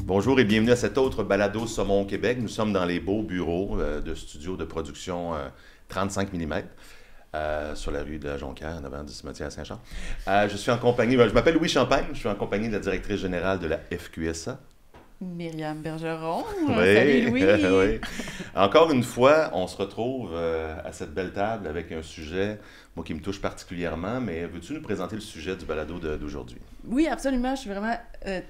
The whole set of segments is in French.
Bonjour et bienvenue à cet autre balado Saumon Québec. Nous sommes dans les beaux bureaux de studio de production 35 mm sur la rue de la Jonquière, en avant du cimetière Saint-Jean. Je suis en compagnie, je m'appelle Louis Champagne, je suis en compagnie de la directrice générale de la FQSA. Myriam Bergeron. Oui, Salut Louis. oui. Encore une fois, on se retrouve à cette belle table avec un sujet, moi, qui me touche particulièrement, mais veux-tu nous présenter le sujet du balado d'aujourd'hui? Oui, absolument. Je suis vraiment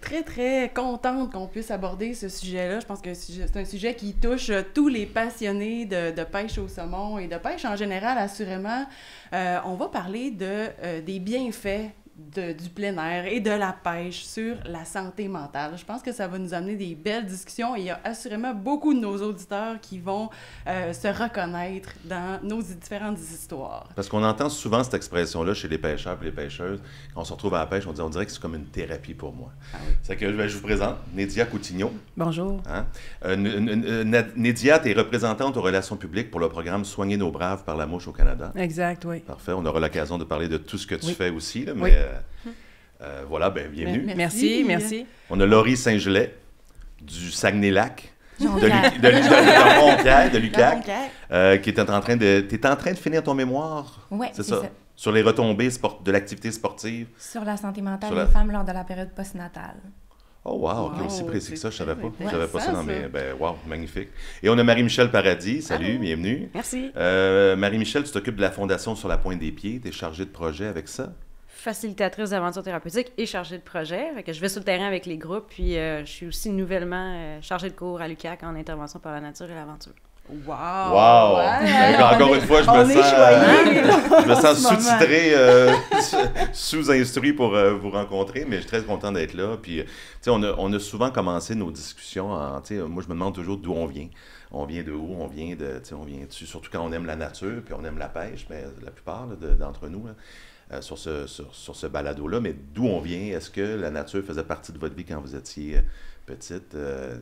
très, très contente qu'on puisse aborder ce sujet-là. Je pense que c'est un sujet qui touche tous les passionnés de pêche au saumon et de pêche en général, assurément. On va parler des bienfaits du plein air et de la pêche sur la santé mentale. Je pense que ça va nous amener des belles discussions et il y a assurément beaucoup de nos auditeurs qui vont se reconnaître dans nos différentes histoires. Parce qu'on entend souvent cette expression-là chez les pêcheurs et les pêcheuses. Quand on se retrouve à la pêche, on dirait que c'est comme une thérapie pour moi. Ah oui. C'est que je vous présente Nédia Coutinho. Bonjour. Hein? Nédia, tu es représentante aux relations publiques pour le programme Soigner nos braves par la mouche au Canada. Exact, oui. Parfait. On aura l'occasion de parler de tout ce que tu fais aussi, là, mais oui. voilà, ben bienvenue. Merci, merci. On a Laurie Saint-Gelais du Saguenay-Lac. De l'UQAC, qui est en train de finir ton mémoire. Oui, c'est ça. Sur les retombées de l'activité sportive. Sur la santé mentale des femmes lors de la période postnatale. Oh wow, OK, aussi précis que ça, je savais pas. Je savais pas ça dans mes... Ben, wow, magnifique. Et on a Marie-Michel Paradis. Salut, bienvenue. Merci. Marie-Michel, tu t'occupes de la Fondation Sur la Pointe des Pieds. Tu es chargée de projet avec ça. Facilitatrice d'aventure thérapeutique et chargée de projet. Fait que je vais sur le terrain avec les groupes, puis je suis aussi nouvellement chargée de cours à l'UQAC en intervention par la nature et l'aventure. Wow! Ouais. Encore une fois, je me sens sous-titré, sous-instruit pour vous rencontrer, mais je suis très content d'être là. Puis, on a souvent commencé nos discussions moi, je me demande toujours d'où on vient. On vient de où? On vient surtout quand on aime la nature, puis on aime la pêche, mais la plupart d'entre nous, là, sur ce balado-là, mais d'où on vient? Est-ce que la nature faisait partie de votre vie quand vous étiez petite?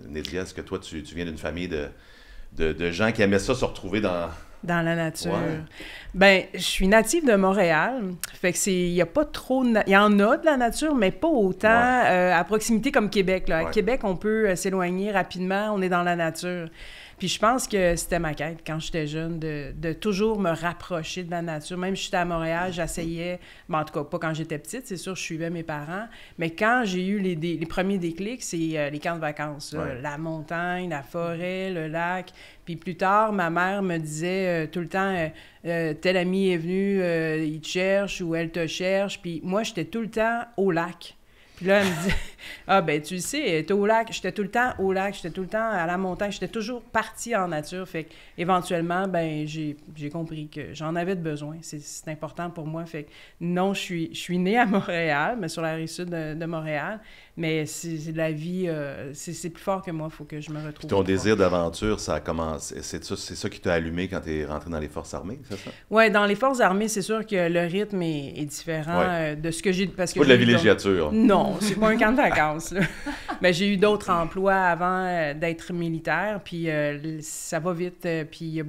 Nédia, est-ce que toi, tu viens d'une famille de gens qui aimaient ça se retrouver dans la nature. Ouais. Ben, je suis native de Montréal. Fait que il y a pas trop il y en a de la nature, mais pas autant à proximité comme Québec, là. À Québec, on peut s'éloigner rapidement, on est dans la nature. Puis je pense que c'était ma quête quand j'étais jeune de toujours me rapprocher de la nature. Même si j'étais à Montréal, j'essayais, en tout cas pas quand j'étais petite, c'est sûr, je suivais mes parents, mais quand j'ai eu les premiers déclics, c'est les camps de vacances. La montagne, la forêt, le lac. Puis plus tard, ma mère me disait tout le temps, tel ami est venu, il te cherche ou elle te cherche. Puis moi, j'étais tout le temps au lac. Puis là, elle me dit, ah ben tu le sais, t'es au lac. J'étais tout le temps au lac, j'étais tout le temps à la montagne, j'étais toujours partie en nature. Fait qu'éventuellement, ben j'ai compris que j'en avais besoin. C'est important pour moi. Fait que non, je suis née à Montréal, mais sur la rive sud de Montréal. Mais c'est de la vie, c'est plus fort que moi, il faut que je me retrouve. Puis ton désir d'aventure, ça a commencé. C'est ça qui t'a allumé quand tu es rentré dans les forces armées, c'est ça? Oui, dans les forces armées, c'est sûr que le rythme est différent de ce que j'ai... Parce que pas de la villégiature. Non, c'est pas un camp de vacances. Mais j'ai eu d'autres emplois avant d'être militaire, puis ça va vite, puis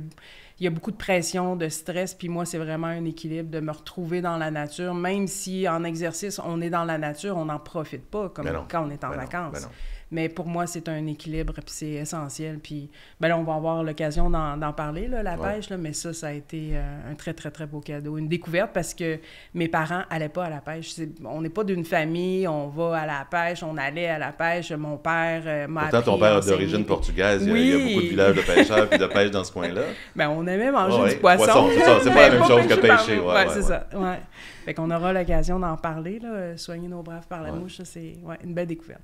il y a beaucoup de pression, de stress, puis moi, c'est vraiment un équilibre de me retrouver dans la nature. Même si en exercice, on est dans la nature, on n'en profite pas, comme quand on est en vacances. Mais pour moi, c'est un équilibre, puis c'est essentiel. Puis ben là, on va avoir l'occasion d'en parler, là, la pêche, là, mais ça a été un très, très, très beau cadeau. Une découverte parce que mes parents n'allaient pas à la pêche. On n'est pas d'une famille, on va à la pêche, on allait à la pêche. Mon père m'a appris. Pourtant, ton père est d'origine portugaise. Oui. Il y a beaucoup de villages de pêcheurs puis de pêche dans ce coin-là. Ben, on aimait manger du poisson. C'est ça, c'est pas la même chose que pêcher. C'est ça, ouais. Fait qu'on aura l'occasion d'en parler, là. Soigner nos braves par la mouche, c'est une belle découverte.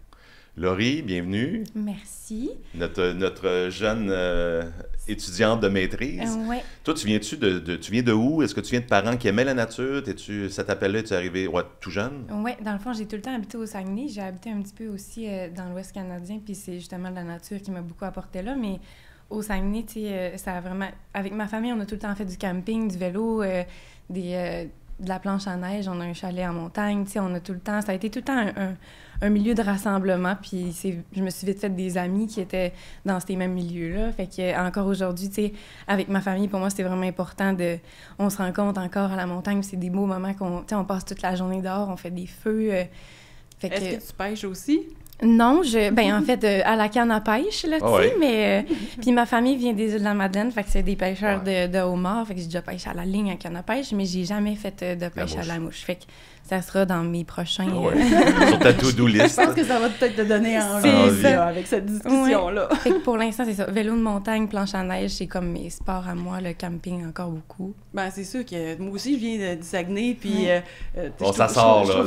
Laurie, bienvenue. Merci. Notre jeune étudiante de maîtrise. Oui. Toi, tu viens de où? Est-ce que tu viens de parents qui aimaient la nature? Ça t'appelait, tu es arrivé tout jeune? Oui, dans le fond, j'ai tout le temps habité au Saguenay. J'ai habité un petit peu aussi dans l'Ouest canadien, puis c'est justement la nature qui m'a beaucoup apporté là, mais au Saguenay, tu sais, ça a vraiment... Avec ma famille, on a tout le temps fait du camping, du vélo, de la planche à neige, on a un chalet en montagne, tu sais, on a tout le temps... Ça a été tout le temps un milieu de rassemblement, puis je me suis vite fait des amis qui étaient dans ces mêmes milieux-là. Fait que encore aujourd'hui, tu sais, avec ma famille, pour moi, c'était vraiment important on se rencontre encore à la montagne, c'est des beaux moments on passe toute la journée dehors, on fait des feux. Est-ce que tu pêches aussi? Non, en fait, à la canne à pêche, là, tu sais, mais... puis ma famille vient des Îles-de-la-Madeleine, fait que c'est des pêcheurs de homards, fait que j'ai déjà pêché à la ligne à canne à pêche, mais j'ai jamais fait de pêche à la mouche. Fait que ça sera dans mes prochains... Sur ta to-do list. Je pense que ça va peut-être te donner envie avec cette discussion-là. Fait que pour l'instant, c'est ça. Vélo de montagne, planche à neige, c'est comme mes sports à moi, le camping encore beaucoup. Ben c'est sûr que moi aussi, je viens du Saguenay, puis... ça sort, là.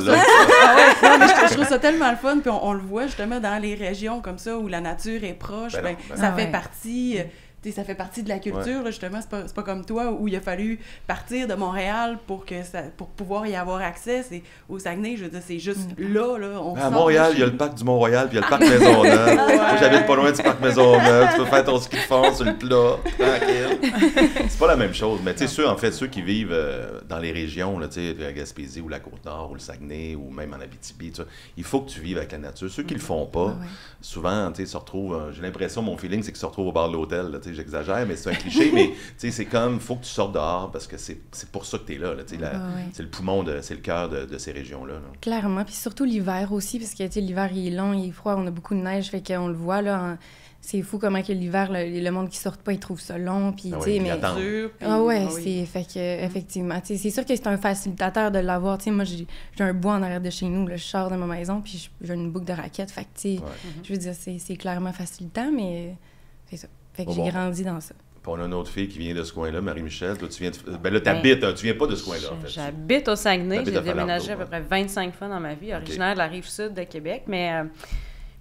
Je trouve ça tellement le fun, puis on le voit justement dans les régions comme ça, où la nature est proche, ça fait partie... ça fait partie de la culture, là, justement. C'est pas comme toi où il a fallu partir de Montréal pour pouvoir y avoir accès. C'est au Saguenay, je veux dire, c'est juste là. À Montréal, il y a le parc du Mont-Royal, puis il y a le parc Maisonneuve. Moi, j'habite pas loin du parc Maisonneuve. Tu peux faire ton ski de fond sur le plat, tranquille. C'est pas la même chose, mais tu sais, ceux qui vivent dans les régions, là, tu sais, la Gaspésie ou la Côte-Nord ou le Saguenay ou même en Abitibi, il faut que tu vives avec la nature. Ceux qui le font pas, souvent, tu sais, se retrouvent... j'ai l'impression, mon feeling, c'est qu'ils se retrouvent au bar de l'hôtel, là, j'exagère, mais c'est un cliché, mais c'est comme, faut que tu sortes dehors parce que c'est pour ça que tu es là. C'est le poumon, c'est le cœur de ces régions-là. Là. Clairement, puis surtout l'hiver aussi, parce que l'hiver, il est long, il est froid, on a beaucoup de neige, fait qu'on le voit, là, c'est fou comment que l'hiver, le monde qui sort pas, il trouve ça long, puis fait que, effectivement, c'est sûr que c'est un facilitateur de l'avoir, moi, j'ai un bois en arrière de chez nous, là, je sors de ma maison, puis j'ai une boucle de raquettes, fait que, je veux dire, c'est clairement facilitant, mais c'est ça. Fait que j'ai grandi dans ça. Puis on a une autre fille qui vient de ce coin-là, Marie-Michel. Toi, tu viens de... Ben là, t'habites, tu viens pas de ce coin-là, en fait. J'habite au Saguenay. J'ai déménagé à peu près 25 fois dans ma vie, originaire de la Rive-Sud de Québec, mais...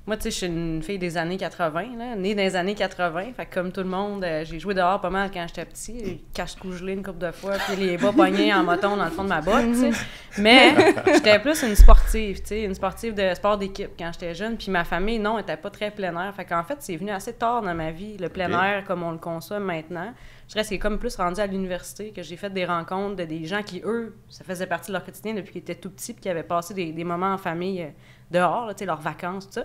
moi, tu sais, je suis une fille des années 80, là, née dans les années 80. Fait que comme tout le monde, j'ai joué dehors pas mal quand j'étais petit. Cache-cou gelé une couple de fois, puis les bas pognés en moton dans le fond de ma botte, tu sais. Mais j'étais plus une sportive, tu sais, une sportive de sport d'équipe quand j'étais jeune. Puis ma famille, non, était pas très plein air. Fait qu'en fait, c'est venu assez tard dans ma vie, le plein air comme on le conçoit maintenant. Je dirais que c'est comme plus rendu à l'université que j'ai fait des rencontres de des gens qui, eux, ça faisait partie de leur quotidien depuis qu'ils étaient tout petits, puis qui avaient passé des moments en famille dehors, tu sais, leurs vacances, tout ça.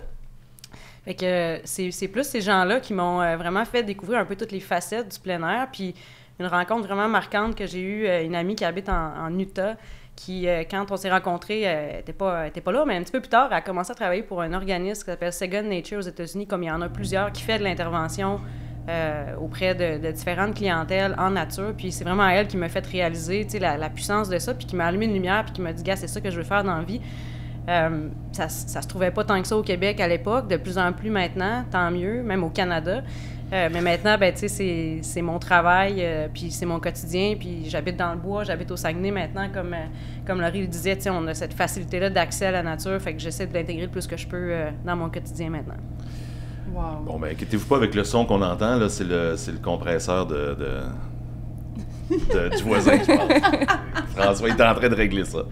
Fait que c'est plus ces gens-là qui m'ont vraiment fait découvrir un peu toutes les facettes du plein air. Puis une rencontre vraiment marquante que j'ai eue, une amie qui habite en Utah, qui, quand on s'est rencontrés, était pas là, mais un petit peu plus tard, elle a commencé à travailler pour un organisme qui s'appelle Second Nature aux États-Unis, comme il y en a plusieurs, qui fait de l'intervention auprès de différentes clientèles en nature. Puis c'est vraiment elle qui m'a fait réaliser la puissance de ça, puis qui m'a allumé une lumière, puis qui m'a dit « Gars, c'est ça que je veux faire dans la vie ». Ça se trouvait pas tant que ça au Québec à l'époque, de plus en plus maintenant, tant mieux, même au Canada. Mais maintenant, ben, tu sais, c'est mon travail, puis c'est mon quotidien, puis j'habite dans le bois, j'habite au Saguenay maintenant, comme Laurie le disait, tu sais, on a cette facilité-là d'accès à la nature, fait que j'essaie de l'intégrer le plus que je peux dans mon quotidien maintenant. Wow. Bon, ben, inquiétez-vous pas avec le son qu'on entend, là, c'est le compresseur du voisin, je pense. François est en train de régler ça.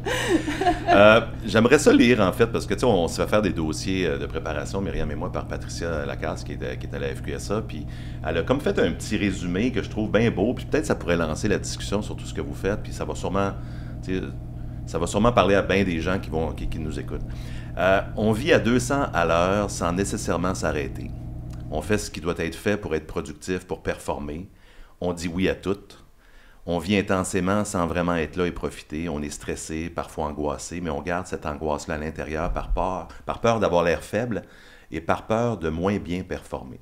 J'aimerais ça lire, en fait, parce que, tu sais, on se fait faire des dossiers de préparation, Myriam et moi, par Patricia Lacasse, qui est à la FQSA, puis elle a comme fait un petit résumé que je trouve bien beau, puis peut-être ça pourrait lancer la discussion sur tout ce que vous faites, puis ça va sûrement parler à bien des gens qui nous écoutent. On vit à 200 à l'heure sans nécessairement s'arrêter. On fait ce qui doit être fait pour être productif, pour performer. On dit oui à tout. On vit intensément sans vraiment être là et profiter. On est stressé, parfois angoissé, mais on garde cette angoisse-là à l'intérieur par peur d'avoir l'air faible et par peur de moins bien performer.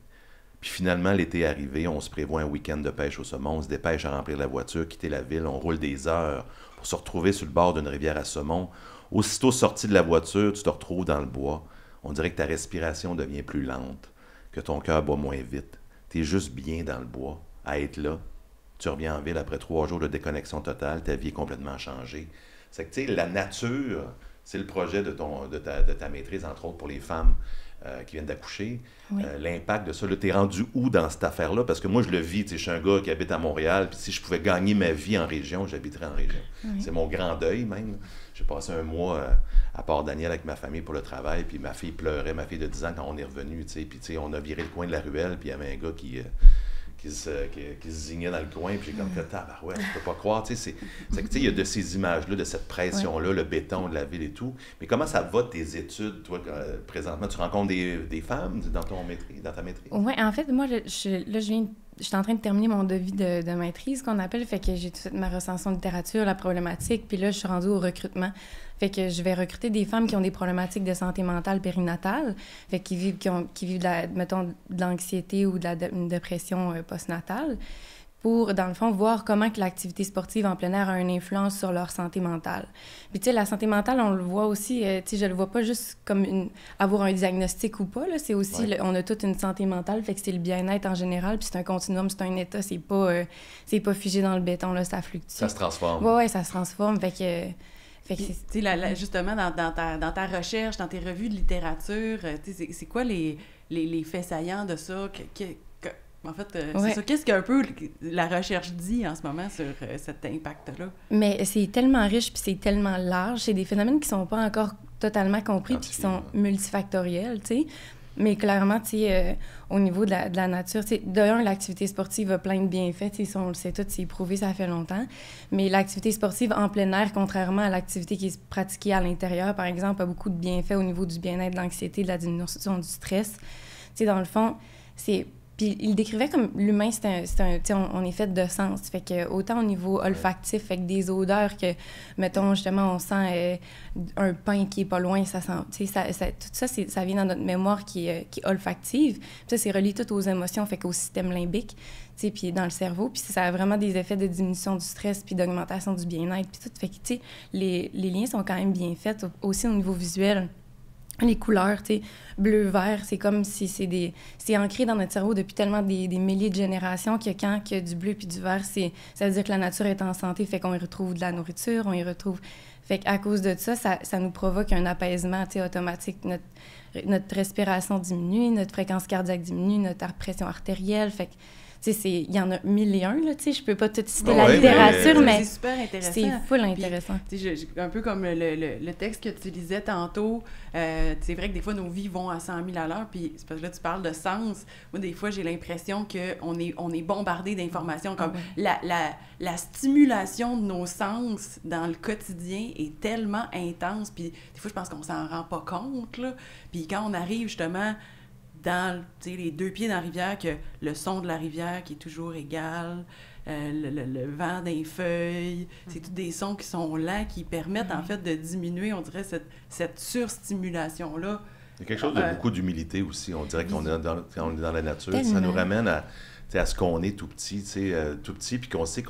Puis finalement, l'été est arrivé, on se prévoit un week-end de pêche au saumon, on se dépêche à remplir la voiture, quitter la ville, on roule des heures pour se retrouver sur le bord d'une rivière à saumon. Aussitôt sorti de la voiture, tu te retrouves dans le bois. On dirait que ta respiration devient plus lente, que ton cœur bat moins vite. Tu es juste bien dans le bois, à être là. Tu reviens en ville après 3 jours de déconnexion totale, ta vie est complètement changée. C'est que, tu sais, la nature, c'est le projet de ta maîtrise, entre autres pour les femmes qui viennent d'accoucher. Oui. L'impact de ça, là, t'es rendu où dans cette affaire-là? Parce que moi, je le vis, tu sais, je suis un gars qui habite à Montréal, puis si je pouvais gagner ma vie en région, j'habiterais en région. Oui. C'est mon grand deuil, même. J'ai passé un mois à Port-Daniel avec ma famille pour le travail, puis ma fille pleurait, ma fille de 10 ans, quand on est revenu, tu sais, puis tu sais, on a viré le coin de la ruelle, puis il y avait un gars qui se zignait dans le coin, puis j'ai comme fait « Tabarouette, je peux pas croire », tu sais, c'est que, tu sais, il y a de ces images-là, de cette pression-là, le béton de la ville et tout, mais comment ça va tes études, toi, présentement? Tu rencontres des femmes dans ta maîtrise? Oui, en fait, moi, je viens j'étais en train de terminer mon devis de maîtrise, qu'on appelle, fait que j'ai tout fait ma recension de littérature, la problématique, puis là, je suis rendue au recrutement. Fait que je vais recruter des femmes qui ont des problématiques de santé mentale périnatale, fait qui vivent mettons, de l'anxiété ou une dépression postnatale, pour, dans le fond, voir comment que l'activité sportive en plein air a une influence sur leur santé mentale. Puis, tu sais, la santé mentale, on le voit aussi, tu sais, je le vois pas juste comme avoir un diagnostic ou pas, là, c'est aussi, on a toute une santé mentale, fait que c'est le bien-être en général, puis c'est un continuum, c'est un état, c'est pas figé dans le béton, là, ça fluctue. Ça se transforme. Ouais, ça se transforme, fait que justement, dans ta recherche, dans tes revues de littérature, c'est quoi les faits saillants de ça? En fait, c'est ça. Qu'est-ce qu'un peu la recherche dit en ce moment sur cet impact-là? Mais c'est tellement riche puis c'est tellement large. C'est des phénomènes qui sont pas encore totalement compris puis qui sont multifactoriels, tu sais. Mais clairement, tu sais, au niveau de la nature, tu sais, d'un, l'activité sportive a plein de bienfaits, tu sais, on le sait tout, c'est prouvé, ça fait longtemps. Mais l'activité sportive en plein air, contrairement à l'activité qui est pratiquée à l'intérieur, par exemple, a beaucoup de bienfaits au niveau du bien-être, de l'anxiété, de la diminution du stress. Tu sais, dans le fond, c'est... Puis il décrivait comme l'humain, on est fait de sens. Fait que autant au niveau olfactif, fait que des odeurs que, mettons, justement, on sent un pain qui est pas loin, ça sent... tout ça, ça vient dans notre mémoire qui est olfactive. Puis ça, c'est relié tout aux émotions, fait qu'au système limbique, puis dans le cerveau. Puis ça a vraiment des effets de diminution du stress puis d'augmentation du bien-être. Puis tout, fait que, tu sais, les liens sont quand même bien faits, aussi au niveau visuel. Les couleurs, tu sais, bleu, vert, c'est comme si c'est ancré dans notre cerveau depuis tellement des milliers de générations que quand il y a du bleu puis du vert, ça veut dire que la nature est en santé, fait qu'on y retrouve de la nourriture, on y retrouve... Fait qu'à cause de ça, ça nous provoque un apaisement, tu sais, automatique. Notre respiration diminue, notre fréquence cardiaque diminue, notre pression artérielle, fait que... Tu sais, il y en a 1001, là, tu sais, je peux pas tout citer la littérature, mais c'est super intéressant. C'est full intéressant. Puis, un peu comme le texte que tu lisais tantôt, c'est vrai que des fois, nos vies vont à 100 000 à l'heure, puis c'est parce que là, tu parles de sens. Moi, des fois, j'ai l'impression qu'on est bombardé d'informations, comme la stimulation de nos sens dans le quotidien est tellement intense, puis des fois, je pense qu'on s'en rend pas compte, là. Puis quand on arrive, justement... dans les deux pieds dans la rivière, que le son de la rivière qui est toujours égal, le vent des feuilles, c'est tous des sons qui sont là, qui permettent en fait de diminuer, on dirait, cette surstimulation-là. Il y a quelque chose de beaucoup d'humilité aussi. On dirait qu'on est quand on est dans la nature. Ça nous ramène à ce qu'on est tout petit, puis qu'on sait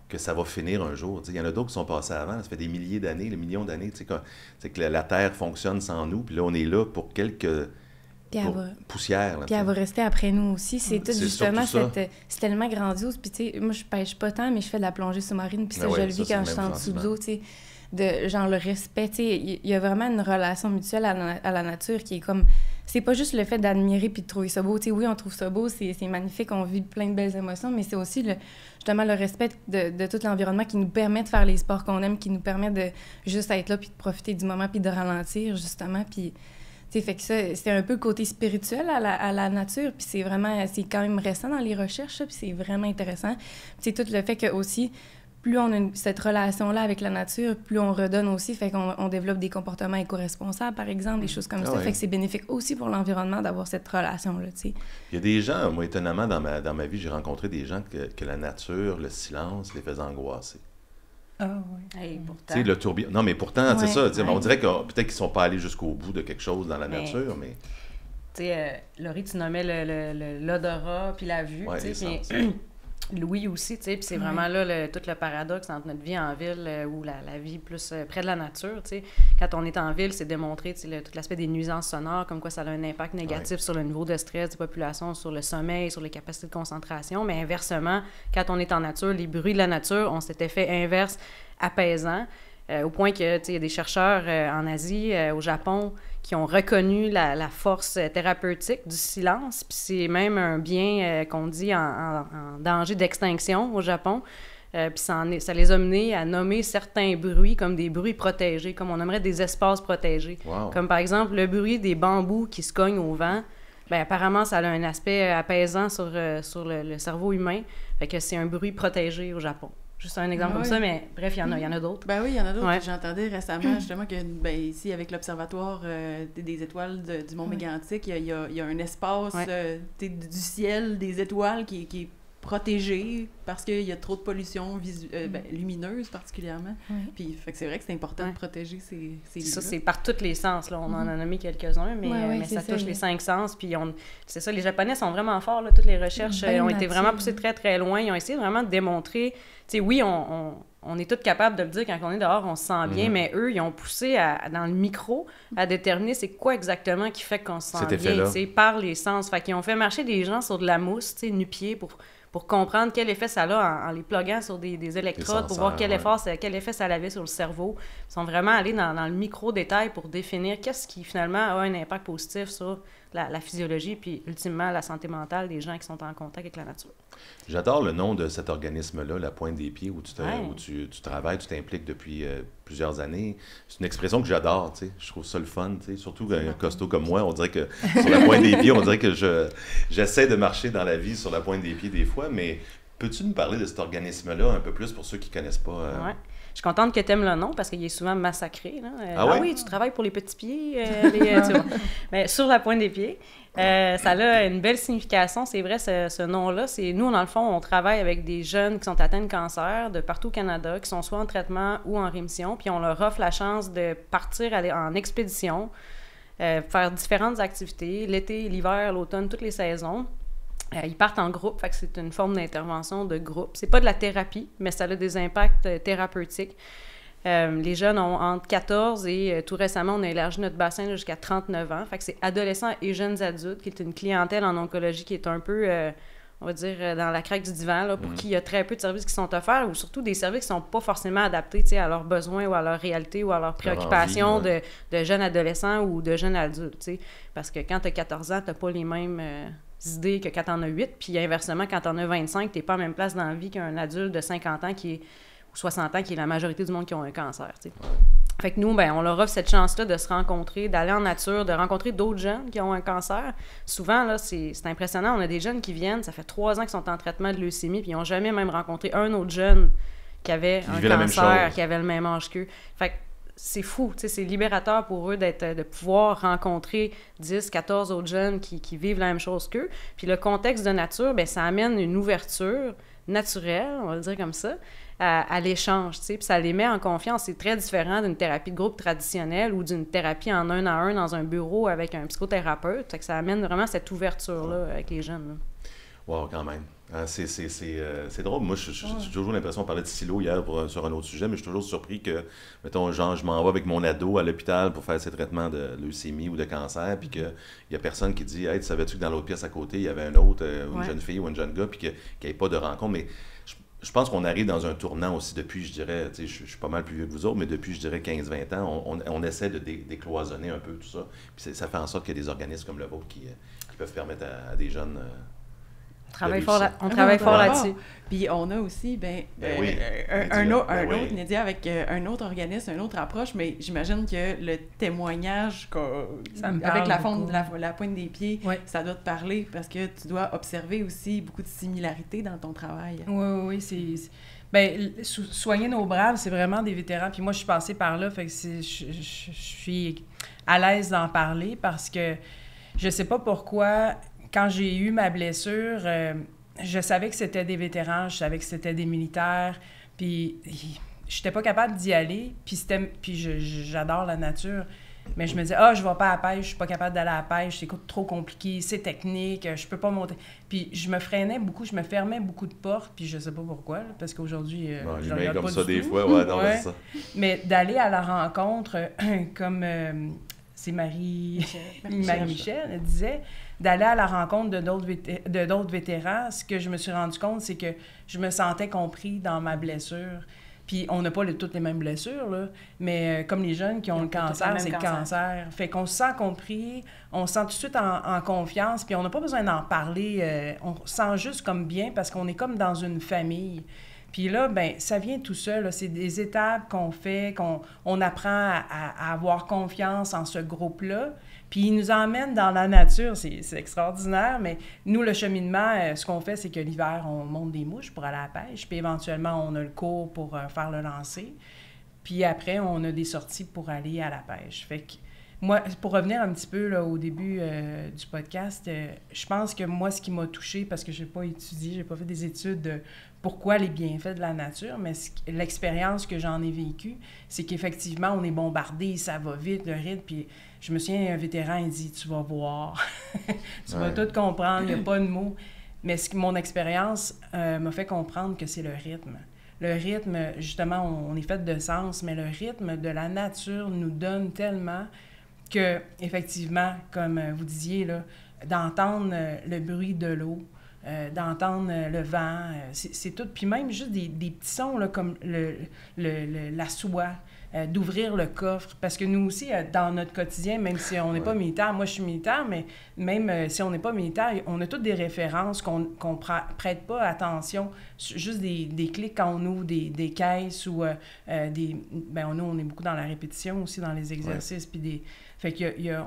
que ça va finir un jour. Il y en a d'autres qui sont passés avant, ça fait des milliers d'années, des millions d'années, que la Terre fonctionne sans nous, puis là, on est là pour quelques... poussière. Puis elle va rester après nous aussi. C'est tout justement, c'est tellement grandiose. Puis tu sais, moi, je pêche pas tant, mais je fais de la plongée sous-marine. Puis ça, je le vis quand je suis en dessous de l'eau, tu sais, de genre le respect. Tu sais, il y a vraiment une relation mutuelle à la nature qui est comme... C'est pas juste le fait d'admirer puis de trouver ça beau. Tu sais, oui, on trouve ça beau, c'est magnifique, on vit plein de belles émotions, mais c'est aussi justement le respect de tout l'environnement qui nous permet de faire les sports qu'on aime, qui nous permet de juste être là puis de profiter du moment puis de ralentir, justement, puis... T'sais, fait que ça, c'est un peu le côté spirituel à la nature, puis c'est quand même récent dans les recherches, puis c'est vraiment intéressant. Puis tout le fait que aussi, plus on a cette relation-là avec la nature, plus on redonne aussi, fait qu'on développe des comportements éco-responsables, par exemple, des choses comme ça. Fait que c'est bénéfique aussi pour l'environnement d'avoir cette relation-là, tu sais. Il y a des gens, moi, étonnamment, dans ma vie, j'ai rencontré des gens que la nature, le silence, les faisait angoisser. Ah oui. Hey, pourtant. Tu sais, le tourbillon. Non, mais pourtant, c'est ça. On dirait que peut-être qu'ils ne sont pas allés jusqu'au bout de quelque chose dans la nature, mais... Tu sais, Laurie, tu nommais l'odorat puis la vue. Oui, Louis aussi, tu sais, puis c'est vraiment là tout le paradoxe entre notre vie en ville ou la vie plus près de la nature, tu sais. Quand on est en ville, c'est démontré, tu sais, tout l'aspect des nuisances sonores, comme quoi ça a un impact négatif sur le niveau de stress des populations, sur le sommeil, sur les capacités de concentration, mais inversement, quand on est en nature, les bruits de la nature ont cet effet inverse apaisant, au point que, tu sais, il y a des chercheurs en Asie, au Japon, qui ont reconnu la force thérapeutique du silence, puis c'est même un bien qu'on dit en danger d'extinction au Japon, puis ça les a menés à nommer certains bruits comme des bruits protégés, comme on aimerait des espaces protégés. Wow. Comme par exemple le bruit des bambous qui se cognent au vent. Bien, apparemment, ça a un aspect apaisant sur le cerveau humain, fait que c'est un bruit protégé au Japon. juste un exemple comme ça, mais bref, il y en a d'autres. Ben oui, il y en a d'autres. Ouais. J'entendais récemment, justement, que ici, avec l'Observatoire des étoiles du Mont Mégantic, il y a un espace du ciel, des étoiles qui est protégé parce qu'il y a trop de pollution lumineuse particulièrement. Puis fait que c'est vrai que c'est important de protéger ces lieux-là. Ça, c'est par tous les sens. Là. On en a nommé quelques-uns, mais ça touche les 5 sens. Puis c'est ça, les Japonais sont vraiment forts. Là. Toutes les recherches ont été vraiment poussées très, très loin. Ils ont essayé vraiment de démontrer... Tu sais, oui, on est tous capables de le dire quand on est dehors, on se sent bien, mais eux, ils ont poussé dans le micro à déterminer c'est quoi exactement qui fait qu'on se sent bien, tu sais, par les sens. Fait qu'ils ont fait marcher des gens sur de la mousse, tu sais, nu-pieds, pour comprendre quel effet ça a en les pluguant sur des électrodes, pour voir quel effet ça avait sur le cerveau. Ils sont vraiment allés dans le micro-détail pour définir qu'est-ce qui, finalement, a un impact positif sur la physiologie, puis ultimement, la santé mentale des gens qui sont en contact avec la nature. J'adore le nom de cet organisme-là, La Pointe des Pieds, où tu travailles, tu t'impliques depuis plusieurs années. C'est une expression que j'adore, tu sais. Je trouve ça le fun, tu sais. Surtout un costaud comme moi, on dirait que sur la pointe des pieds, on dirait que j'essaie de marcher dans la vie sur la pointe des pieds des fois, mais peux-tu nous parler de cet organisme-là un peu plus pour ceux qui ne connaissent pas? Oui. Je suis contente que tu aimes le nom parce qu'il est souvent massacré. Là. Oui, tu travailles pour les petits pieds. Mais sur la pointe des pieds, ça a une belle signification. C'est vrai, ce nom-là. Nous, dans le fond, on travaille avec des jeunes qui sont atteints de cancer de partout au Canada, qui sont soit en traitement ou en rémission, puis on leur offre la chance de partir en expédition, faire différentes activités, l'été, l'hiver, l'automne, toutes les saisons. Ils partent en groupe, fait que c'est une forme d'intervention de groupe. C'est pas de la thérapie, mais ça a des impacts thérapeutiques. Les jeunes ont entre 14 et tout récemment, on a élargi notre bassin jusqu'à 39 ans. Fait que c'est adolescents et jeunes adultes, qui est une clientèle en oncologie qui est un peu, on va dire, dans la craque du divan, là, pour qui il y a très peu de services qui sont offerts, ou surtout des services qui sont pas forcément adaptés à leurs besoins ou à leur réalité ou à leurs préoccupations de jeunes adolescents ou de jeunes adultes. T'sais. Parce que quand tu as 14 ans, tu n'as pas les mêmes... idées que quand t'en as 8, puis inversement, quand t'en as 25, t'es pas à la même place dans la vie qu'un adulte de 50 ans ou 60 ans qui est la majorité du monde qui ont un cancer, tu sais. Fait que nous, on leur offre cette chance-là de se rencontrer, d'aller en nature, de rencontrer d'autres jeunes qui ont un cancer. Souvent, là, c'est impressionnant, on a des jeunes qui viennent, ça fait 3 ans qu'ils sont en traitement de leucémie, puis ils n'ont jamais même rencontré un autre jeune qui avait un cancer, qui avait le même âge qu'eux. Fait que c'est fou, tu sais, c'est libérateur pour eux de pouvoir rencontrer 10, 14 autres jeunes qui vivent la même chose qu'eux. Puis le contexte de nature, ça amène une ouverture naturelle, on va le dire comme ça, à l'échange, tu sais, puis ça les met en confiance. C'est très différent d'une thérapie de groupe traditionnelle ou d'une thérapie en 1 à 1 dans un bureau avec un psychothérapeute. Fait que ça amène vraiment cette ouverture-là avec les jeunes. Là. Wow, quand même. C'est drôle. Moi, j'ai toujours l'impression, on parlait de silo hier sur un autre sujet, mais je suis toujours surpris que, mettons, genre, je m'en vais avec mon ado à l'hôpital pour faire ses traitements de leucémie ou de cancer, puis qu'il n'y a personne qui dit « Hey, savais-tu que dans l'autre pièce à côté, il y avait un autre, une jeune fille ou un jeune gars, puis qu'il n'y ait pas de rencontre. » Mais je pense qu'on arrive dans un tournant aussi depuis, je dirais, tu sais, je suis pas mal plus vieux que vous autres, mais depuis, je dirais, 15-20 ans, on essaie de décloisonner un peu tout ça. Puis ça fait en sorte qu'il y a des organismes comme le vôtre qui peuvent permettre à des jeunes... On travaille fort là-dessus. Puis on a aussi un autre média avec un autre organisme, une autre approche, mais j'imagine que le témoignage avec la pointe des pieds, ça doit te parler parce que tu dois observer aussi beaucoup de similarités dans ton travail. Oui, soigner nos braves, c'est vraiment des vétérans. Puis moi, je suis passée par là, fait que je suis à l'aise d'en parler parce que je sais pas pourquoi... Quand j'ai eu ma blessure, je savais que c'était des vétérans, je savais que c'était des militaires, puis j'étais pas capable d'y aller, puis j'adore la nature, mais je me disais « je vais pas à la pêche, je suis pas capable d'aller à la pêche, c'est trop compliqué, c'est technique, je peux pas monter. » Puis je me freinais beaucoup, je me fermais beaucoup de portes, puis je sais pas pourquoi, là, parce qu'aujourd'hui, je regarde comme pas ça du des tout. fois, c'est ça. Mais d'aller à la rencontre, comme c'est Marie-Michel, elle disait... d'aller à la rencontre de d'autres vétérans, ce que je me suis rendu compte, c'est que je me sentais compris dans ma blessure. Puis on n'a pas toutes les mêmes blessures, là, mais comme les jeunes qui ont le cancer, c'est le cancer. Fait qu'on se sent compris, on se sent tout de suite en confiance, puis on n'a pas besoin d'en parler. On se sent juste comme bien parce qu'on est comme dans une famille. Puis là, ben ça vient tout seul. C'est des étapes qu'on fait, qu'on apprend à avoir confiance en ce groupe-là. Puis il nous emmène dans la nature, c'est extraordinaire, mais nous, le cheminement, ce qu'on fait, c'est que l'hiver, on monte des mouches pour aller à la pêche, puis éventuellement, on a le cours pour faire le lancer. Puis après, on a des sorties pour aller à la pêche. Fait que moi, pour revenir un petit peu là, au début du podcast, je pense que moi, ce qui m'a touchée, parce que je n'ai pas étudié, je n'ai pas fait des études de pourquoi les bienfaits de la nature, mais l'expérience que j'en ai vécue, c'est qu'effectivement, on est bombardé, ça va vite, le rythme, puis je me souviens, un vétéran, il dit « tu vas voir, tu vas tout comprendre, il n'y a pas de mots ». Mais mon expérience m'a fait comprendre que c'est le rythme. Le rythme, justement, on est fait de sens, mais le rythme de la nature nous donne tellement que, effectivement, comme vous disiez, là, d'entendre le bruit de l'eau, d'entendre le vent, c'est tout. Puis même juste des petits sons là, comme la soie, d'ouvrir le coffre. Parce que nous aussi, dans notre quotidien, même si on n'est pas militaire, moi je suis militaire, mais même si on n'est pas militaire, on a toutes des références qu'on prête pas attention. Juste des clics quand on ouvre des caisses ou nous, on est beaucoup dans la répétition aussi, dans les exercices. Puis fait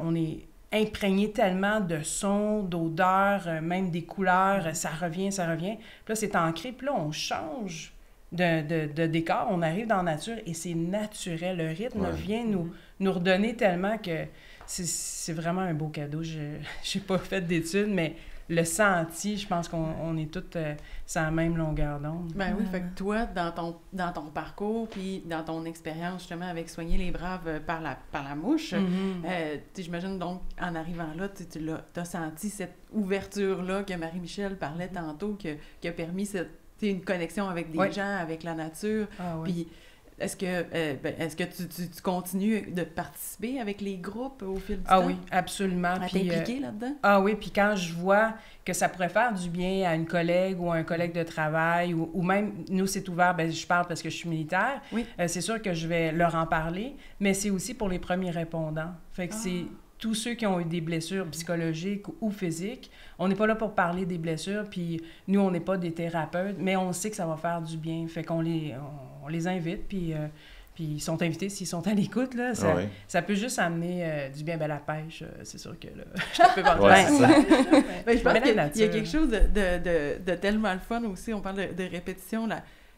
on est imprégné tellement de sons, d'odeurs, même des couleurs, ça revient. Puis là, c'est ancré, puis là, on change de décor, on arrive dans la nature et c'est naturel. Le rythme vient nous redonner tellement que c'est vraiment un beau cadeau. Je n'ai pas fait d'études, mais le senti, je pense qu'on est tous sur la même longueur d'onde. Ben oui, fait que toi, dans ton parcours, puis dans ton expérience justement avec Soigner les Braves par la mouche, j'imagine donc en arrivant là, tu as senti cette ouverture-là que Marie-Michel parlait tantôt, qui a permis une connexion avec des gens, avec la nature. Puis est-ce que tu continues de participer avec les groupes au fil du temps? Ah oui, absolument. À t'impliquer là-dedans? Ah oui, puis quand je vois que ça pourrait faire du bien à une collègue ou à un collègue de travail, ou même, nous, c'est ouvert, je parle parce que je suis militaire, c'est sûr que je vais leur en parler, mais c'est aussi pour les premiers répondants. Fait que c'est tous ceux qui ont eu des blessures psychologiques ou physiques. On n'est pas là pour parler des blessures, puis nous, on n'est pas des thérapeutes, mais on sait que ça va faire du bien. Fait qu'on on les invite, puis ils sont invités s'ils sont à l'écoute. Là, ça peut juste amener du bien. La pêche, c'est sûr que là, je peux parler. Je pense qu'il y a quelque chose de tellement le fun aussi. On parle de répétition.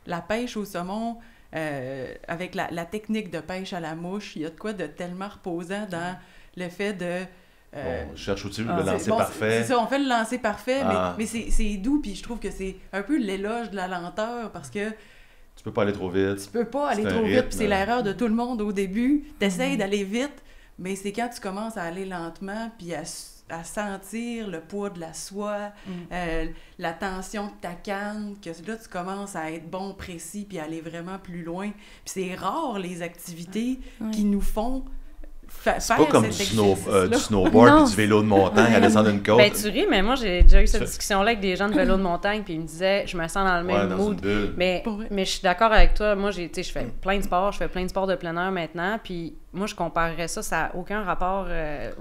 La pêche au saumon, avec la technique de pêche à la mouche, il y a de quoi de tellement reposant dans le fait de... on cherche aussi le lancer parfait. C'est ça, on fait le lancer parfait, mais c'est doux, puis je trouve que c'est un peu l'éloge de la lenteur, parce que... Tu peux pas aller trop vite. Tu peux pas aller trop vite, puis c'est l'erreur de tout le monde au début. T'essayes d'aller vite, mais c'est quand tu commences à aller lentement, puis à sentir le poids de la soie, la tension de ta canne, que là, tu commences à être bon, précis, puis aller vraiment plus loin. Puis c'est rare, les activités qui nous font... C'est pas comme du snowboard et du vélo de montagne à descendre une côte. Tu ris, mais moi, j'ai déjà eu cette discussion-là avec des gens de vélo de montagne, puis ils me disaient, je me sens dans le même mood. Mais je suis d'accord avec toi. Moi, je fais plein de sports, je fais plein de sports de plein air maintenant, puis moi, je comparerais ça n'a aucun rapport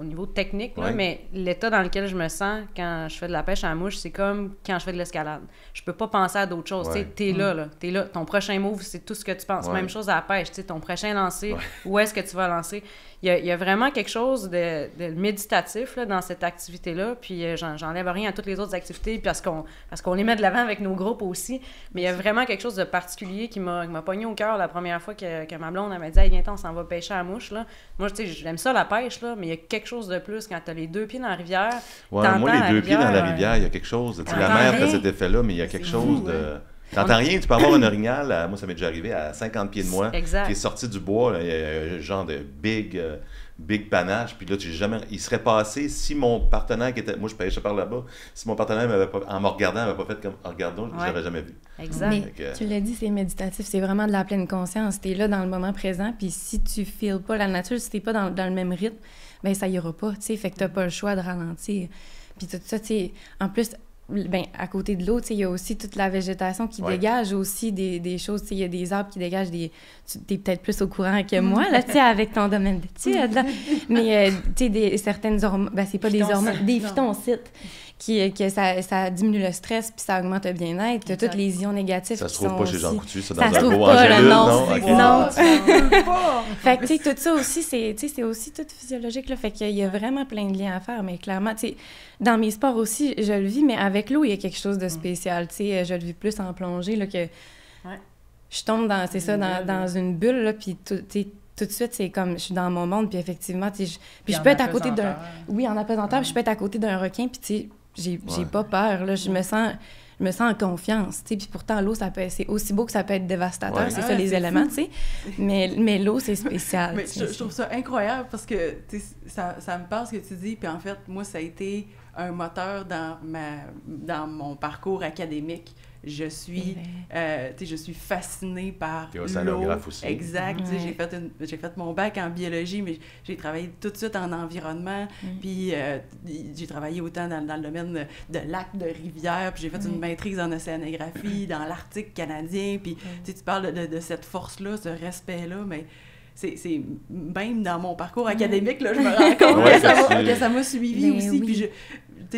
au niveau technique, là, mais l'état dans lequel je me sens quand je fais de la pêche à la mouche, c'est comme quand je fais de l'escalade. Je peux pas penser à d'autres choses. T'es là. Ton prochain move, c'est tout ce que tu penses. Même chose à la pêche. Ton prochain lancer, où est-ce que tu vas lancer? Il y a vraiment quelque chose de méditatif là, dans cette activité-là, puis j'enlève rien à toutes les autres activités parce qu'on les met de l'avant avec nos groupes aussi, mais il y a vraiment quelque chose de particulier qui m'a pogné au cœur la première fois que ma blonde avait dit « Hey, viens, on s'en va pêcher à la mouche. » Là. Moi, j'aime ça la pêche, là, mais il y a quelque chose de plus quand t'as les deux pieds dans la rivière. Moi, les deux pieds dans la rivière, il y a quelque chose. La mer fait cet effet-là, mais il y a quelque chose de... T'entends rien, tu peux avoir un orignal, moi ça m'est déjà arrivé, à 50 pieds de moi, qui est sorti du bois, là, il y a un genre de big panache, puis là, il serait passé si mon partenaire qui était... Moi, je pêchais par là-bas. Si mon partenaire, en me regardant, m'avait pas fait comme « Regarde-nous », je l'aurais jamais vu. Exact. Mais tu l'as dit, c'est méditatif, c'est vraiment de la pleine conscience. T'es là dans le moment présent, puis si tu feels pas la nature, si t'es pas dans le même rythme, ben ça ira pas, tu sais, fait que t'as pas le choix de ralentir. Puis tout ça, tu sais, en plus... à côté de l'eau, il y a aussi toute la végétation qui dégage aussi des choses. Il y a des arbres qui dégagent des... Tu es peut-être plus au courant que moi, là, avec ton domaine d'études. Mais, certaines hormones... c'est pas des hormones, des phytoncides que ça diminue le stress puis ça augmente le bien-être. T'as toutes les ions négatifs ça qui se trouve sont pas chez Jean aussi... Coutu, ça, Ça dans se un trouve beau pas, là, Angélil, non. Fait que, Mais tu sais, tout ça aussi, c'est aussi tout physiologique, là. Fait qu'il y a vraiment plein de liens à faire, mais clairement, tu sais, dans mes sports aussi, je le vis, mais avec l'eau, il y a quelque chose de spécial, tu sais. Je le vis plus en plongée, là, que je tombe dans, c'est ça, dans une bulle, là, puis tout de suite, c'est comme, je suis dans mon monde, puis effectivement, tu sais, puis je peux être à côté d'un... Oui, en apesanteur, puis je peux être à côté d'un requin, puis tu sais, j'ai pas peur, là, je me sens en confiance, tu sais, puis pourtant, l'eau, c'est aussi beau que ça peut être dévastateur, c'est ça, les éléments, tu sais, mais l'eau, c'est spécial. Mais je trouve ça incroyable parce que, tu sais, ça me passe ce que tu dis, puis en fait, moi, ça a été un moteur dans mon parcours académique. Je suis fascinée par l'eau. Aussi. Exact. Ouais. J'ai fait mon bac en biologie, mais j'ai travaillé tout de suite en environnement. Puis j'ai travaillé autant dans le domaine de lacs, de rivières. Puis j'ai fait une maîtrise en océanographie dans l'Arctique canadien. Puis tu parles de cette force-là, ce respect-là, mais c'est même dans mon parcours académique, là, je me rends compte que ça m'a suivi aussi. Puis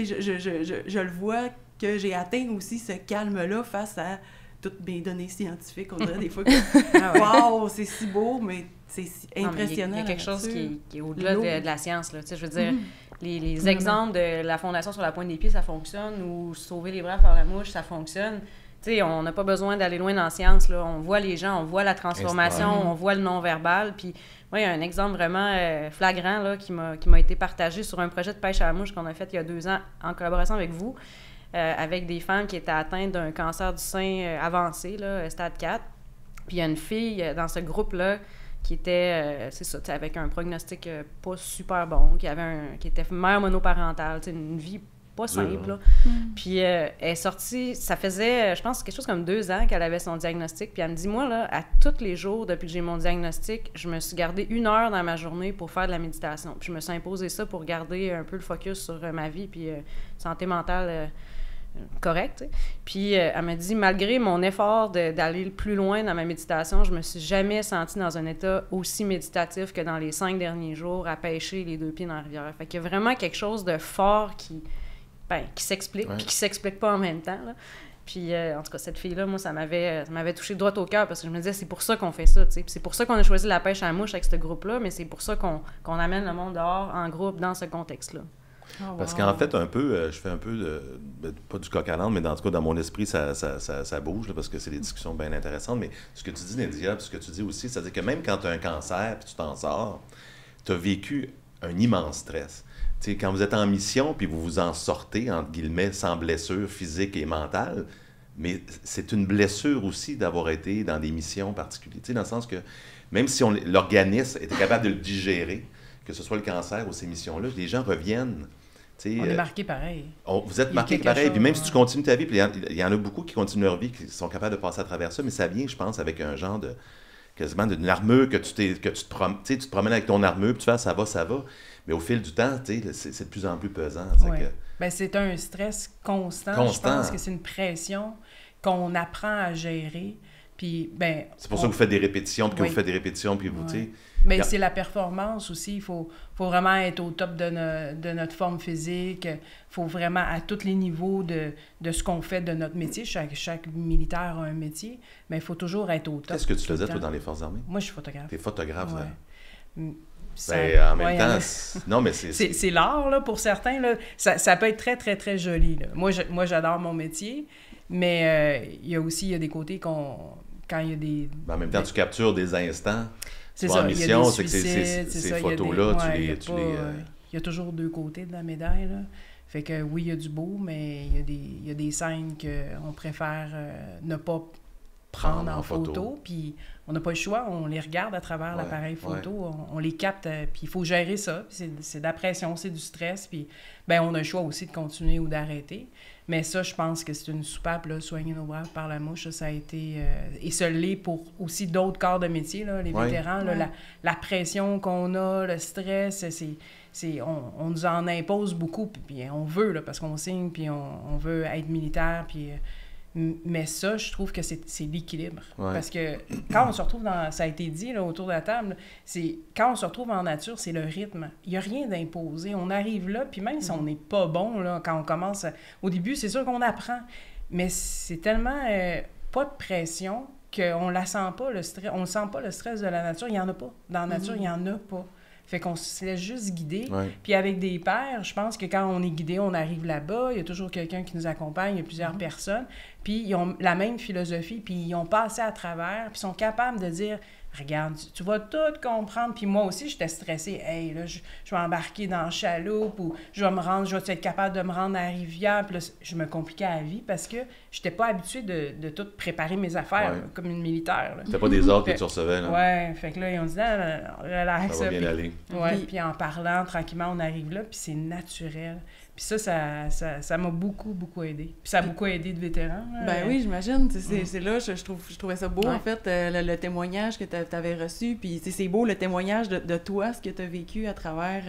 je le vois que j'ai atteint aussi ce calme-là face à toutes mes données scientifiques. On dirait des fois que wow, c'est si beau, mais c'est si impressionnant. Il y a quelque chose qui est au-delà de la science, là. Tu sais, je veux dire, les exemples de la fondation sur la pointe des pieds, ça fonctionne, ou sauver les bras par la mouche, ça fonctionne. Tu sais, on n'a pas besoin d'aller loin dans la science, là. On voit les gens, on voit la transformation, on voit le non-verbal. Puis, moi, il y a un exemple vraiment flagrant là, qui m'a été partagé sur un projet de pêche à la mouche qu'on a fait il y a 2 ans en collaboration avec vous, avec des femmes qui étaient atteintes d'un cancer du sein avancé, là, stade 4. Puis, il y a une fille dans ce groupe-là qui était, c'est ça, avec un prognostic pas super bon, qui était mère monoparentale, une vie pas simple, là. Puis elle est sortie, ça faisait, je pense, quelque chose comme 2 ans qu'elle avait son diagnostic. Puis elle me dit, moi, là, à tous les jours, depuis que j'ai mon diagnostic, je me suis gardée 1 heure dans ma journée pour faire de la méditation. Puis je me suis imposé ça pour garder un peu le focus sur ma vie, puis santé mentale correcte. Puis elle m'a dit, malgré mon effort d'aller plus loin dans ma méditation, je me suis jamais sentie dans un état aussi méditatif que dans les 5 derniers jours à pêcher les 2 pieds dans la rivière. Fait qu'il y a vraiment quelque chose de fort qui s'explique, puis qui s'explique pas en même temps, là. Puis, en tout cas, cette fille-là, moi, ça m'avait touché droit au cœur, parce que je me disais, c'est pour ça qu'on fait ça, tu sais. Puis c'est pour ça qu'on a choisi la pêche à la mouche avec ce groupe-là, mais c'est pour ça qu'on amène le monde dehors en groupe dans ce contexte-là. Oh, wow. Parce qu'en fait, je fais un peu, pas du coq à l'âne, mais en tout cas, dans mon esprit, ça bouge, là, parce que c'est des discussions bien intéressantes. Mais ce que tu dis, Nédia, puis ce que tu dis aussi, c'est-à-dire que même quand tu as un cancer, puis tu t'en sors, tu as vécu un immense stress. T'sais, quand vous êtes en mission, puis vous vous en sortez, entre guillemets, sans blessure physique et mentale, mais c'est une blessure aussi d'avoir été dans des missions particulières. Dans le sens que même si l'organisme était capable de le digérer, que ce soit le cancer ou ces missions-là, les gens reviennent. On est marqué pareil. Vous êtes marqué pareil. Puis même si tu continues ta vie, puis il y en a beaucoup qui continuent leur vie, qui sont capables de passer à travers ça, mais ça vient, je pense, avec un genre de quasiment d'une armure que tu te promènes avec ton armure, puis tu fais ça va. Mais au fil du temps, c'est de plus en plus pesant. Oui. Bien, c'est un stress constant. Je pense que c'est une pression qu'on apprend à gérer. Puis, ben, c'est pour ça que vous faites des répétitions, puis que vous faites des répétitions, puis vous, mais c'est la performance aussi. Il faut vraiment être au top de notre forme physique. Il faut vraiment, à tous les niveaux de ce qu'on fait de notre métier, chaque militaire a un métier, mais il faut toujours être au top. Qu'est-ce que tu faisais, toi, dans les Forces armées? Moi, je suis photographe. T'es photographe, ouais. En même temps, non, mais c'est l'art, là, pour certains. Là. Ça peut être très, très, très joli. Là. Moi, j'adore mon métier, mais il y a des côtés quand il y a des... En même temps, tu captures des instants. C'est ça, en mission, c'est que ces photos-là, il y a toujours 2 côtés de la médaille, là. Fait que oui, il y a du beau, mais il y a des scènes qu'on préfère ne pas prendre en photo, puis on n'a pas le choix, on les regarde à travers l'appareil photo, on les capte, puis il faut gérer ça, puis c'est de la pression, c'est du stress, puis ben on a le choix aussi de continuer ou d'arrêter. Mais ça, je pense que c'est une soupape, là, soigner nos bras par la mouche, ça a été... et ce l'est pour aussi d'autres corps de métier, là, les vétérans, là, la pression qu'on a, le stress, on nous en impose beaucoup, puis on veut, là, parce qu'on signe, puis on veut être militaire, puis Mais ça, je trouve que c'est l'équilibre. Ouais. Parce que quand on se retrouve ça a été dit là, autour de la table, quand on se retrouve en nature, c'est le rythme. Il n'y a rien d'imposé. On arrive là, puis même si on n'est pas bon, là, quand on commence, au début, c'est sûr qu'on apprend. Mais c'est tellement pas de pression qu'on la sent pas, le stress. On ne sent pas le stress de la nature. Il n'y en a pas. Dans la nature, il n'y en a pas. Fait qu'on se laisse juste guider. Ouais. Puis avec des pairs, je pense que quand on est guidé, on arrive là-bas, il y a toujours quelqu'un qui nous accompagne, il y a plusieurs personnes, puis ils ont la même philosophie, puis ils ont passé à travers, puis ils sont capables de dire « Regarde, tu vas tout comprendre. » Puis moi aussi, j'étais stressée. « Hey, là, je vais embarquer dans le chaloupe ou je vais être capable de me rendre à la rivière. » Puis là, je me compliquais la vie parce que je n'étais pas habituée de tout préparer mes affaires là, comme une militaire. C'était pas des ordres que tu recevais, là? Ouais, fait que là, ils ont dit « Relax. » Ça va bien aller. Ouais, puis en parlant, tranquillement, on arrive là, puis c'est naturel. Puis ça m'a beaucoup, beaucoup aidé. Puis ça a beaucoup aidé de vétérans. Là. Ben oui, j'imagine. C'est là, je trouvais ça beau, en fait, le témoignage que tu avais reçu. Puis c'est beau, le témoignage de toi, ce que tu as vécu à travers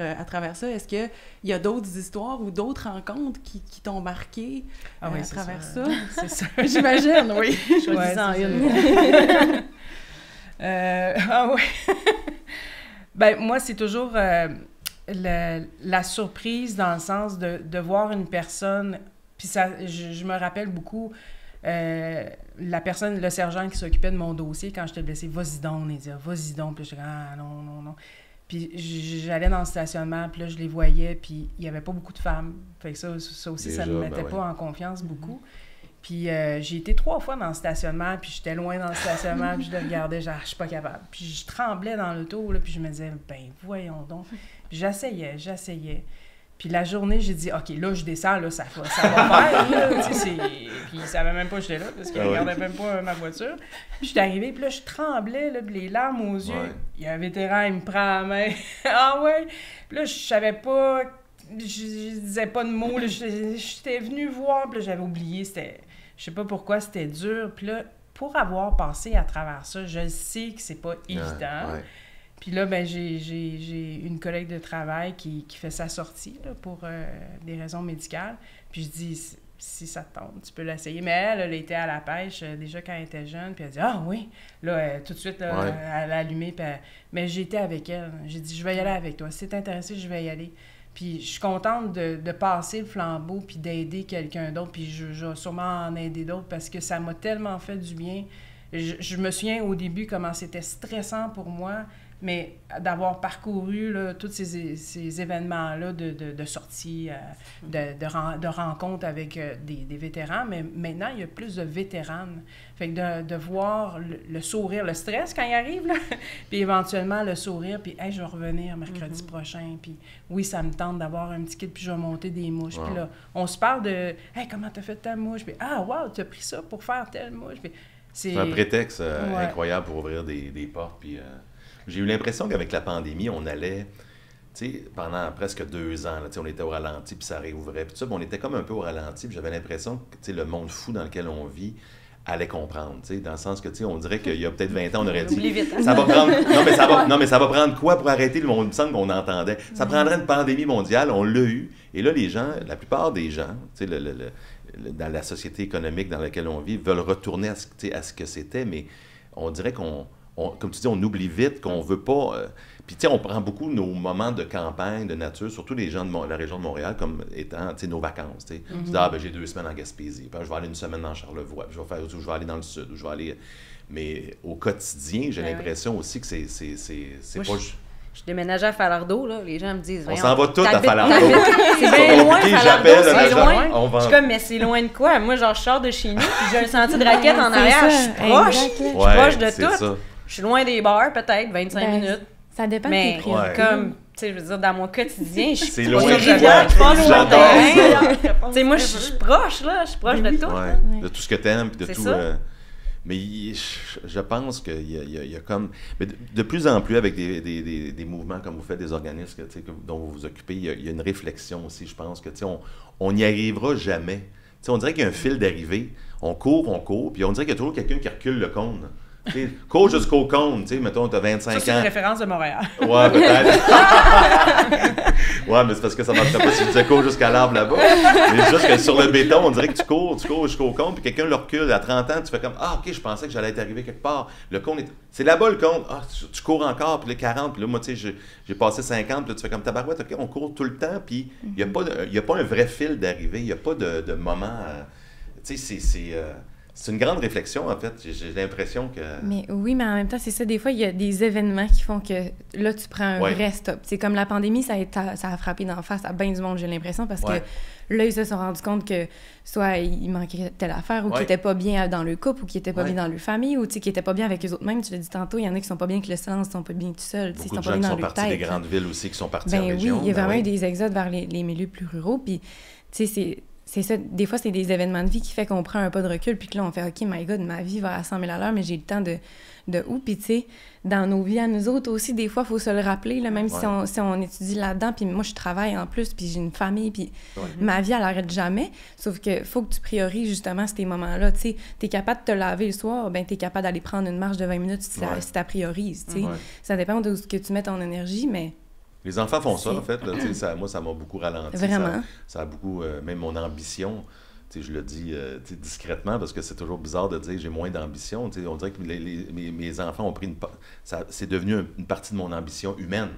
ça. Est-ce qu'il y a d'autres histoires ou d'autres rencontres qui t'ont marqué à travers ça? C'est ça. J'imagine, oui. Choisis-en une. Ah oui. Ben moi, c'est toujours... la surprise dans le sens de voir une personne, puis ça, je me rappelle beaucoup la personne, le sergent qui s'occupait de mon dossier quand j'étais blessée, vas-y donc, Nédia, vas-y donc, puis je disais, ah non. Puis j'allais dans le stationnement, puis là, je les voyais, puis il n'y avait pas beaucoup de femmes. Fait que ça aussi, déjà, ça ne me mettait pas en confiance beaucoup. Puis j'ai été 3 fois dans le stationnement, puis j'étais loin dans le stationnement, puis je le regardais, genre, je suis pas capable. Puis je tremblais dans l'auto, là, puis je me disais, ben voyons donc. Puis j'essayais. Puis la journée, j'ai dit, OK, là, je descends, là, ça va faire, là, tu sais, puis ils savaient même pas que j'étais là, parce qu'ils regardaient même pas ma voiture. Puis j'étais arrivée, puis là, je tremblais, là, puis les larmes aux yeux. Ouais. Il y a un vétéran, il me prend la main. Ah ouais? Puis là, je savais pas, je disais pas de mots, là, j'étais venue voir, puis là, j'avais oublié, je sais pas pourquoi, c'était dur. Puis là, pour avoir passé à travers ça, je sais que c'est pas évident. Ouais. Puis là, ben j'ai une collègue de travail qui fait sa sortie là, pour des raisons médicales. Puis je dis, si ça te tente, tu peux l'essayer. Mais elle était à la pêche déjà quand elle était jeune. Puis elle dit, ah oui! Là, tout de suite, là, elle a allumé. Mais j'étais avec elle. J'ai dit, je vais y aller avec toi. Si t'es intéressé, je vais y aller. Puis je suis contente de passer le flambeau puis d'aider quelqu'un d'autre. Puis je vais sûrement en aider d'autres parce que ça m'a tellement fait du bien. Je me souviens au début comment c'était stressant pour moi, mais d'avoir parcouru là, tous ces événements-là de sortie, de rencontres avec des vétérans. Mais maintenant, il y a plus de vétéranes. Fait que de voir le sourire, le stress quand il arrive, là, puis éventuellement le sourire, puis « Hey, je vais revenir mercredi prochain. » Puis oui, ça me tente d'avoir un petit kit, puis je vais monter des mouches. Puis là, on se parle de « Hey, comment t'as fait ta mouche? » Puis « Ah, wow, t'as pris ça pour faire telle mouche? » Puis c'est un prétexte incroyable pour ouvrir des portes, puis... J'ai eu l'impression qu'avec la pandémie, on allait, tu sais, pendant presque 2 ans, là, on était au ralenti, puis ça réouvrait, puis ça, on était comme un peu au ralenti, puis j'avais l'impression que, tu sais, le monde fou dans lequel on vit allait comprendre, tu sais, dans le sens que, tu sais, on dirait qu'il y a peut-être 20 ans, on aurait dit... Vite, hein? Ça va prendre... Non, mais ça va prendre quoi pour arrêter le monde? Il me semble qu'on entendait. Ça prendrait une pandémie mondiale, on l'a eu, et là, les gens, la plupart des gens, tu sais, dans la société économique dans laquelle on vit, veulent retourner à ce que c'était, mais on dirait comme tu dis, on oublie vite qu'on veut pas... Puis, tu sais, on prend beaucoup nos moments de campagne, de nature, surtout les gens de la région de Montréal, comme étant, tu sais, nos vacances, tu sais. Tu dis, ben j'ai 2 semaines en Gaspésie, puis je vais aller 1 semaine dans Charlevoix, puis je vais aller dans le sud, ou je vais aller... Mais au quotidien, j'ai l'impression aussi que c'est pas... Je déménageais à Falardeau, là. Les gens me disent... On s'en va tous à Falardeau. C'est bien loin, Falardeau, c'est loin. Je suis comme, mais c'est loin de quoi? Moi, genre, je sors de chez nous, puis j'ai un sentier de raquette en arrière, je suis proche. Je suis proche de tout. Je suis loin des bars, peut-être, 25 minutes. Ça dépend de tes priorités. Mais comme, tu sais, je veux dire, dans mon quotidien, je suis loin de Rivière, je passe mon terrain. Tu sais, moi, je suis proche, là. Je suis proche de tout. De tout ce que t'aimes, puis de tout... Mais je pense qu'il y a comme... Mais de plus en plus, avec des mouvements comme vous faites, des organismes dont vous vous occupez, il y a une réflexion aussi, je pense, que on n'y arrivera jamais. T'sais, on dirait qu'il y a un fil d'arrivée. On court, puis on dirait qu'il y a toujours quelqu'un qui recule le cône. Cours jusqu'au cône, mettons, tu as 25 ans. Ça, c'est une référence de Montréal. Ouais, peut-être. Ouais, mais c'est parce que ça ne marcherait pas si tu cours jusqu'à l'arbre là-bas. Mais juste que sur le béton, on dirait que tu cours jusqu'au cône, puis quelqu'un le recule à 30 ans, tu fais comme « Ah, OK, je pensais que j'allais être arrivé quelque part. » Le cône c'est là-bas le cône. Ah, tu cours encore, puis le 40, puis là, moi, tu sais, j'ai passé 50, puis là, tu fais comme tabarouette, OK, on court tout le temps, puis il n'y a pas un vrai fil d'arrivée, il n'y a pas de moment... tu sais, c'est une grande réflexion, en fait. J'ai l'impression que... Mais oui, mais en même temps, c'est ça. Des fois, il y a des événements qui font que là, tu prends un vrai stop. C'est comme la pandémie, ça a frappé d'en face à bien du monde, j'ai l'impression, parce que là, ils se sont rendus compte que soit il manquait telle affaire, ou qu'ils n'étaient pas bien dans le couple, ou qu'ils n'étaient pas bien dans leur famille, ou qu'ils n'étaient pas bien avec eux autres mêmes. Tu l'as dit tantôt, il y en a qui sont pas bien avec le silence, ils sont pas bien tout seuls. Beaucoup de gens qui sont partis des grandes villes aussi, qui sont partis en région. Oui, il y a vraiment eu des exodes vers les milieux plus ruraux, puis tu sais, c'est ça, des fois, c'est des événements de vie qui fait qu'on prend un pas de recul, puis que là, on fait « OK, my God, ma vie va à 100 000 à l'heure, mais j'ai le temps de où? » Puis tu sais, dans nos vies à nous autres aussi, des fois, il faut se le rappeler, là, même si on étudie là-dedans, puis moi, je travaille en plus, puis j'ai une famille, puis ma vie, elle n'arrête jamais. Sauf que faut que tu priorises justement ces moments-là, tu sais. T'es capable de te laver le soir, ben t'es capable d'aller prendre une marche de 20 minutes si tu priorises, tu sais. Ça dépend de ce que tu mets ton énergie, mais... Les enfants font ça, en fait. Là, moi, ça m'a beaucoup ralenti. Vraiment. Ça a beaucoup... même mon ambition, je le dis discrètement, parce que c'est toujours bizarre de dire j'ai moins d'ambition. On dirait que mes enfants ont pris c'est devenu une partie de mon ambition humaine,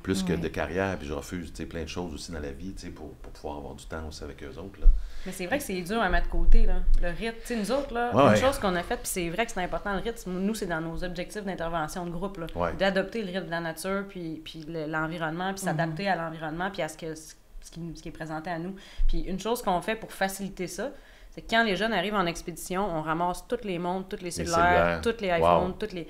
plus que de carrière. Puis je refuse plein de choses aussi dans la vie pour pouvoir avoir du temps aussi avec eux autres. Là. Mais c'est vrai que c'est dur à mettre de côté, là. Le rythme. Tu sais, nous autres, là, une chose qu'on a faite, puis c'est vrai que c'est important, le rythme, nous, c'est dans nos objectifs d'intervention de groupe, là. D'adopter le rythme de la nature, puis l'environnement, puis s'adapter à l'environnement, puis à ce qui est présenté à nous. Puis une chose qu'on fait pour faciliter ça, c'est que quand les jeunes arrivent en expédition, on ramasse toutes les montres, toutes les cellulaires, toutes les iPhones, toutes les...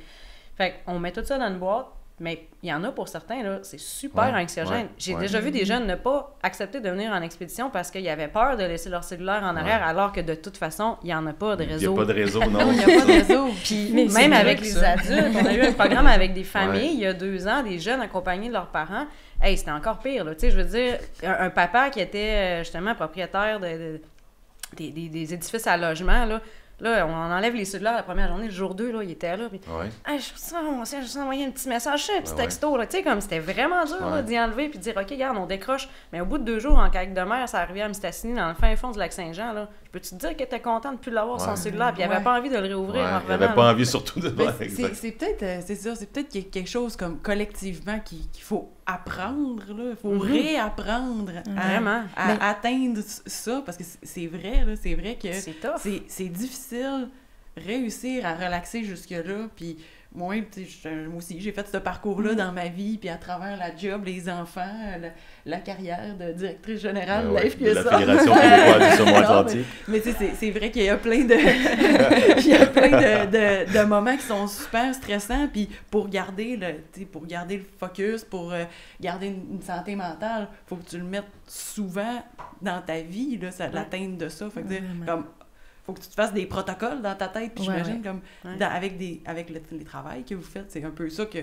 Fait qu'on met tout ça dans une boîte. Mais il y en a pour certains, là, c'est super anxiogène. J'ai déjà vu des jeunes ne pas accepter de venir en expédition parce qu'ils avaient peur de laisser leur cellulaire en arrière, alors que de toute façon, il n'y en a pas de réseau. Il n'y a pas de réseau, non. Il n'y a pas de réseau. Puis même avec les adultes, on a eu un programme avec des familles il y a 2 ans, des jeunes accompagnés de leurs parents. Hey, c'était encore pire, là. Tu sais, je veux dire, un papa qui était justement propriétaire des édifices à logement, là, on enlève les cellulaires la première journée, le jour 2, là, il était là, puis hey, je envoyé un petit message, un petit texto, là, tu sais, comme c'était vraiment dur là, d'y enlever, puis de dire, OK, regarde, on décroche, mais au bout de 2 jours, en kayak de mer, ça arrivait à Mistassini, dans le fin fond du lac Saint-Jean, là, je peux-te dire qu'il était content de plus l'avoir son cellulaire, puis il avait pas envie de le réouvrir en revenant. Il avait pas envie surtout de... C'est peut-être quelque chose comme collectivement qu'il faut apprendre, là. Il faut réapprendre à atteindre ça, parce que c'est vrai, là, c'est vrai que c'est difficile réussir à relaxer jusque-là, puis moi aussi, j'ai fait ce parcours-là dans ma vie, puis à travers la job, les enfants, la carrière de directrice générale de la FQSA. De la Fédération québécoise du saumon atlantique. Mais tu sais, c'est vrai qu'il y a plein de moments qui sont super stressants, puis pour garder le focus, pour garder une santé mentale, faut que tu le mettes souvent dans ta vie, là, l'atteinte de ça. Fait que comme faut que tu te fasses des protocoles dans ta tête, puis j'imagine comme avec les travails que vous faites, c'est un peu ça que